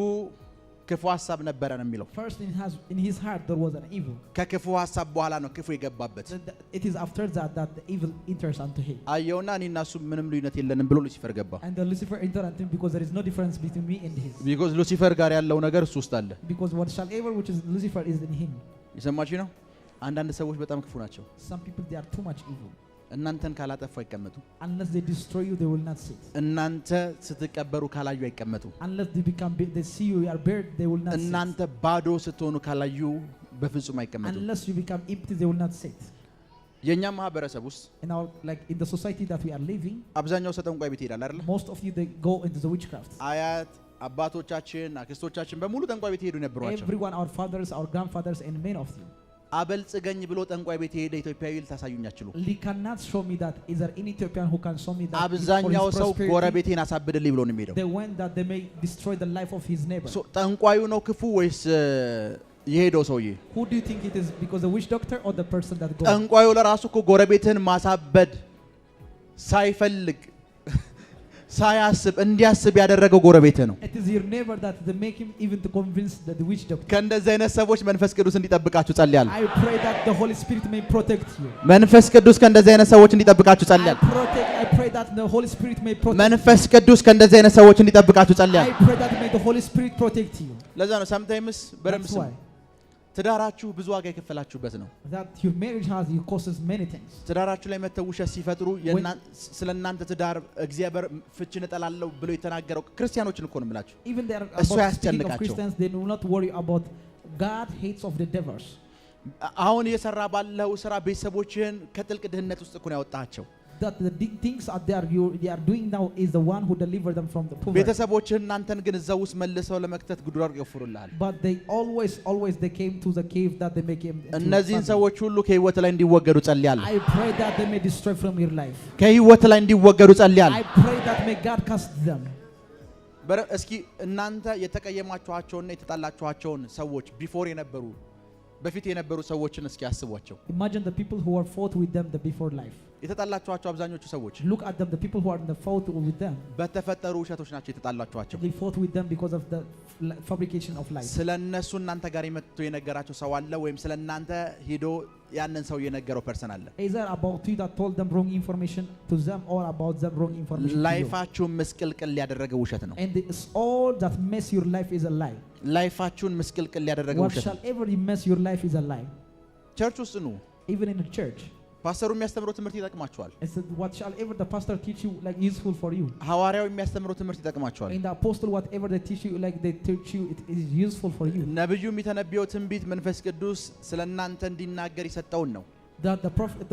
ክፉ ሐሳብ ነበረ ነው የሚለው first in his heart there was an evil ከክፉ ሐሳብ በኋላ ነው ክፉ የገባበት it is after that the evil enters unto him አየውና እኔና እሱ ምንም ልዩነት የለንም ብሎ ሉሲፈር ገባ and the Lucifer entered unto him because there is no difference between me and his because ሉሲፈር ጋር ያለው ነገር እሱ ውስጥ አለ because whatsoever which is Lucifer is in him ይሰማችሁ ነው አንዳንድ ሰዎች በጣም ክፉ ናቸው some people they are too much evil እናንተን ካላጠፉ አይቀመጡ unless they destroy you they will not sit እናንተ ስትቀበሩ ካላዩ አይቀመጡ unless they see you are buried they will not sit እናንተ ባዶ ስትሆኑ ካላዩ በፍጹም አይቀመጡ unless you become empty they will not sit የኛ ማህበረሰብ ውስጥ in our like in the society that we are living አብዛኛው ሰው ጠንቋይ ቤት ይሄዳል አይደል most of you they go into the witchcraft አያት አባቶቻችን አክስቶቻችን በሙሉ ጠንቋይ ቤት ይሄዱ ነበርዋቸው everyone our fathers our grandfathers and many of you አበልጽገኝ ብሎ ጠንቋይ ቤት የሄደ ኢትዮጵያዊ ልታሳዩኛችሁ he cannot show me that is there any Ethiopian who can show me that አብዛኛው ሰው ጎረቤቴን አሳብድልኝ ብሎ ነው የሚሄደው they want that they may destroy the life of his neighbor so ጠንቋዩ ነው ክፉ ወይስ የሄደው ሰውዬ who do you think it is because the witch doctor or the person that goes ጠንቋዩ ለራሱ እኮ ጎረቤትን ማሳበድ ሳይፈልግ ሳያስብ እንዲያስብ ያደረገው ጎረቤት ነው it is your neighbor that they make him even to convince that the witch doctor ከእንደዚህ አይነት ሰዎች መንፈስ ቅዱስ እንዲጠብቃችሁ ጸልያለሁ I pray that the Holy Spirit may protect you መንፈስ ቅዱስ ከእንደዚህ አይነት ሰዎች እንዲጠብቃችሁ ጸልያለሁ I pray that that the Holy Spirit may protect. መንፈስ ቅዱስ ከእንደዚህ አይነት ሰዎች እንዲጠብቃችሁ ጸልያለሁ። I pray that may the Holy Spirit protect you. ለዛ ነው sometimes በደምብ That's ስሙ። why. ትዳራችሁ ብዙ ዋጋ የከፈላችሁበት ነው። That your marriage has you causes many things. ትዳራችሁ ላይ መተው ውሸት ሲፈጥሩ ስለእናንተ ትዳር እግዚአብሔር ፍችን እጠላለሁ ብሎ የተናገረው ክርስቲያኖችን እኮ ነው የምላችሁ። Even there እሱ about speaking of ያስጨንቃቸው። Christians, they do not worry about God hates of the devils. አሁን እየሰራ ባለው ስራ ቤተሰቦችህን ከጥልቅ ድህነት ውስጥ እኮ ነው ያወጣቸው። That the things are there they are doing now is the one who delivered them from the poverty. ቤተሰቦችህን እናንተን ግን እዛው ውስጥ መልሰው ለመክተት ጉድጓድ ይቆፍሩልሃል። But they always they came to the cave that they make him. እነዚህን ሰዎች ሁሉ ከህይወት ላይ እንዲወገዱ ጸልያለሁ። I pray that they may destroy from your life. ከህይወት ላይ እንዲወገዱ ጸልያለሁ። I pray that may God cast them. እስኪ እናንተ የተቀየማችኋቸውና የተጣላችኋቸውን ሰዎች በፊት የነበሩ ሰዎችን እስኪ አስቧቸው። Imagine the people who were fought with them the before life. የተጣላችኋቸው አብዛኞቹ ሰዎች Look at them, the people who are in the fought with them. በተፈጠሩ ውሸቶች ናቸው የተጣላችኋቸው። They fought with them because of the fabrication of lies. ስለነሱ እናንተ ጋር መጥቶ የነገራቸው ሰው አለ ወይም ስለናንተ ሄዶ ያንን ሰው የነገረው ፐርሰን አለ? Either about you that told them wrong information to them or about them wrong information to you. ላይፋችሁን ምስቅልቅል ያደረገው ውሸት ነው። And it's all that mess your life is a lie. ላይፋችሁን ምስቅልቅል ያደረገው ውሸት ነው። Whatsoever you mess your life is a lie. ቸርች ውስጥ ነው። Even in the church. ፓስተሩ የሚያስተምረው ትምህርት ይጠቅማችኋል። It's whatsoever the pastor teach you like useful for you. ሐዋርያው የሚያስተምረው ትምህርት ይጠቅማችኋል። And the apostle whatever they teach you like they teach you it is useful for you. ነብዩ የሚተነብየው ትንቢት መንፈስ ቅዱስ ስለናንተ እንዲናገር ይሰጠውን ነው። That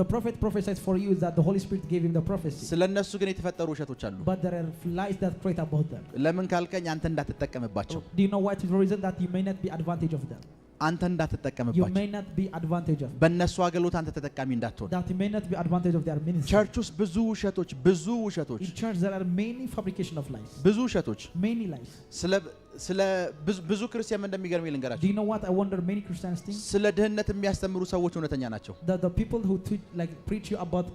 the prophet prophesies for you is that the Holy Spirit gave him the prophecy. ስለነሱ ግን የተፈጠሩ ውሸቶች አሉ። But there are lies that create about them. ለምን ካልከኝ አንተ እንዳትጠቀምባቸው። Do you know what is the reason that you may not be advantage of them? አንተ You እንዳትጠቀምባቸው። may not be advantage of. በእነሱ አገልግሎት አንተ ተጠቃሚ እንዳትሆን። That you may not be advantage of their ministry. ቸርች ውስጥ ብዙ ውሸቶች In church there are many fabrication of lies. ብዙ ውሸቶች Many lies. ስለ ብዙ ክርስቲያን እንደሚገርም Do ልንገራችሁ። you know what I wonder many Christians think? ስለ ድህነት የሚያስተምሩ ሰዎች እውነተኛ ናቸው። That the people who preach you about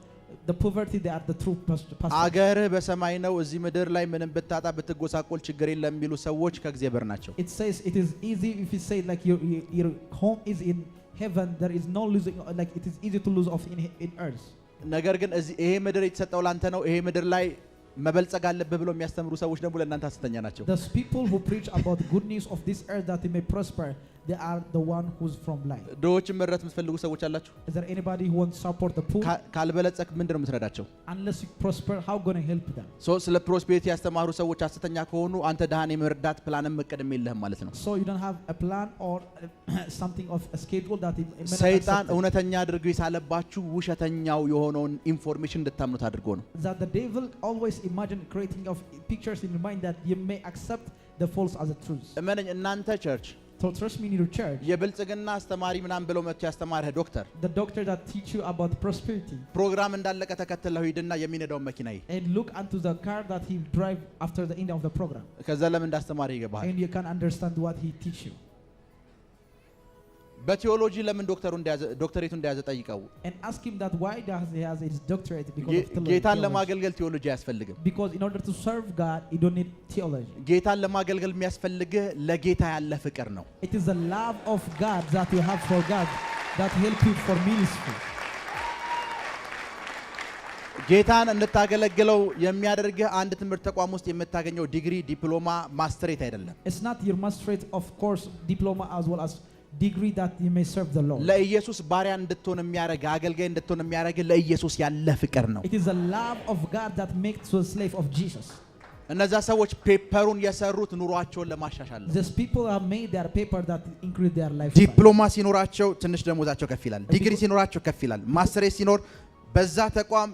the poverty they are the true pastors. አገርህ በሰማይ ነው እዚህ ምድር ላይ ምንም ብታጣ ብትጎሳቆል ችግር የለም የሚሉ ሰዎች ከእግዚአብሔር ናቸው። It says it is easy if you say like your home is in heaven there is no losing like it is easy to lose of in earth. ነገር ግን ይሄ ምድር የተሰጠው ላንተ ነው ይሄ ምድር ላይ መበልጸግ አለብህ ብሎ የሚያስተምሩ ሰዎች ደግሞ ለእናንተ ሐሰተኛ ናቸው። Those people who preach about the good news of this earth that they may prosper they are the one who's from life. ድሆችን መርዳት የምትፈልጉ ሰዎች አላችሁ? Is there anybody who wants to support the poor? ካልበለጸግ ምንድነው የምትረዳቸው? Unless you prosper how going to help them? ስለ ፕሮስፔሪቲ ያስተማሩ ሰዎች ሐሰተኛ ከሆኑ አንተ ድሃን የመርዳት ፕላንም እቅድም የለህም ማለት ነው። So you don't have a plan or something of a schedule that ሰይጣን እውነተኛ አድርጎ የሳለባችሁ ውሸተኛው የሆነውን ኢንፎርሜሽን እንድታምኑት አድርጎ ነው። That the devil always imagine creating of pictures in your mind that you may accept the false as a truth. እመነኝ እናንተ ቸርች So trust me in your church. የብልጽግና አስተማሪ ምናምን ብለው መጥቶ ያስተማረህ ዶክተር The doctor that teach you about prosperity. ፕሮግራም እንዳለቀ ተከተለው ሂድና የሚነዳውን መኪና ይይ And look unto the car that he drive after the end of the program. ከዛ ለምን እንዳስተማረ ይገባሃል። And you can understand what he teach you. በቲዮሎጂ ለምን ዶክተሬቱ እንደያዘ ጠይቀው። And ask him that why does he has his doctorate because of theology. ጌታን ለማገልገል ቲዮሎጂ አያስፈልግም። Because in order to serve God you don't need theology. ጌታን ለማገልገል የሚያስፈልግህ ለጌታ ያለ ፍቅር ነው። It is the love of God that you have for God that help you for ministry. ጌታን እንድታገለግለው የሚያደርግህ አንድ ትምህርት ተቋም ውስጥ የምታገኘው ዲግሪ፣ ዲፕሎማ፣ ማስተሬት አይደለም። It's not your masterate of course diploma as well as degree that you may serve the Lord. ለኢየሱስ ባሪያ እንድትሆን የሚያደርግ አገልጋይ እንድትሆን የሚያደርግ ለኢየሱስ ያለ ፍቅር ነው። It is the love of God that makes you a slave of Jesus. እነዛ ሰዎች ፔፐሩን የሰሩት ኑሯቸውን ለማሻሻል ነው። These people have made their paper that increase their life. ዲፕሎማ ሲኖራቸው ትንሽ ደሞዛቸው ከፍ ይላል። ዲግሪ ሲኖራቸው ከፍ ይላል። ማስተሬት ሲኖር በዛ ተቋም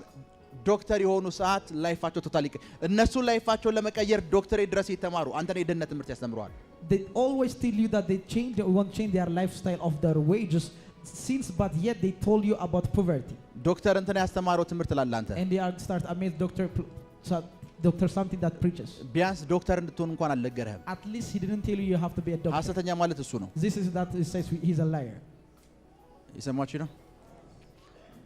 ዶክተር የሆኑ ሰዓት ላይፋቸው ቶታሊ እነሱ ላይፋቸውን ለመቀየር ዶክተሬት ድረስ የተማሩ አንተን የድህነት ትምህርት ያስተምረዋል። They always tell you that they want to change their lifestyle of their wages since but yet they told you about poverty. ዶክተር እንትን ያስተማረው ትምህርት ላለ አንተ And they are start amazed doctor something that preaches. ቢያንስ ዶክተር እንድትሆን እንኳን አልነገረህም። At least he didn't tell you you have to be a doctor. ሐሰተኛ ማለት እሱ ነው። This is that it says he's a liar. ይሰማችሁ ነው።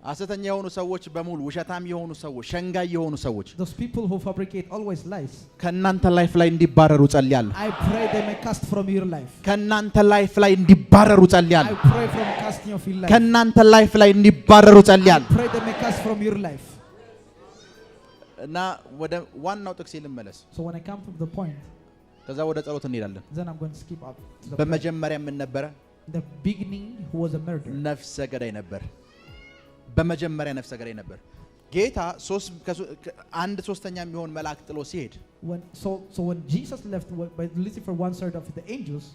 ሐሰተኛ የሆኑ ሰዎች በሙሉ ውሸታም የሆኑ ሰዎች ሸንጋይ የሆኑ ሰዎች Those people who fabricate always lies. ከናንተ ላይፍ ላይ እንዲባረሩ ጸልያለሁ። I pray they may cast from your life. ከናንተ ላይፍ ላይ እንዲባረሩ ጸልያለሁ። I pray from casting of your life. ከናንተ ላይፍ ላይ እንዲባረሩ ጸልያለሁ። I pray they may cast from your life. እና ወደ ዋናው ጥቅስ ልመለስ። So when I come to the point, ከዛ ወደ ጸሎት እንሄዳለን። then I'm going to skip up to the በመጀመሪያ ምን ነበረ? the beginning who was a murderer. ነፍሰ ገዳይ ነበር። በመጀመሪያ ነፍሰ ገዳይ ነበር። ጌታ አንድ ሶስተኛ የሚሆን መልአክ ጥሎ ሲሄድ So when Jesus left by Lucifer 1/3 of the angels,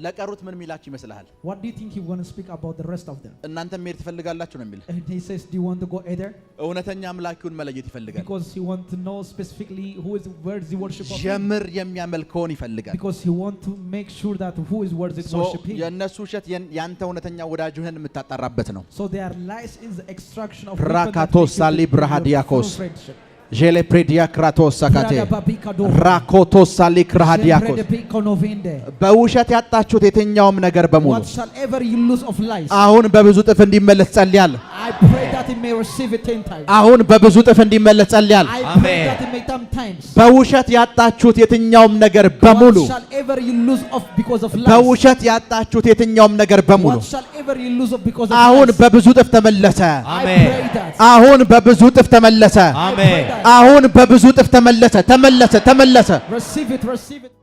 ለቀሩት ምን ሚላችሁ ይመስልሃል? what do you think he going to speak about the rest of them? እናንተ መሄድ ትፈልጋላችሁ ነው የሚል። And he says, do you want to go either? እውነተኛ አምላኩን መለየት ይፈልጋል። Because he want to know specifically where is the worship of him. ጀምር የሚያመልከውን ይፈልጋል። Because he want to make sure that who is worthy to worship him. የነሱ ውሸት ያንተ እውነተኛ ወዳጅህን የምታጣራበት ነው። So their lies is the extraction of ራካቶስ ሳሊብራሃዲያኮስ ጄሌ ፕሬዲያ ክራቶስ ሳካቴ ራኮቶስ ሳሊክራሃዲያኮስ በውሸት ያጣችሁት የትኛውም ነገር በሙሉ አሁን በብዙ ጥፍ እንዲመለስ ጸልያለሁ። አሁን በብዙ ጥፍ እንዲመለስ ጸልያለሁ። በውሸት ያጣችሁት የትኛውም ነገር በሙሉ በውሸት ያጣችሁት የትኛውም ነገር በሙሉ አሁን በብዙ ጥፍ ተመለሰ። አሁን በብዙ ጥፍ ተመለሰ። አሁን በብዙ ጥፍ ተመለሰ። Receive it.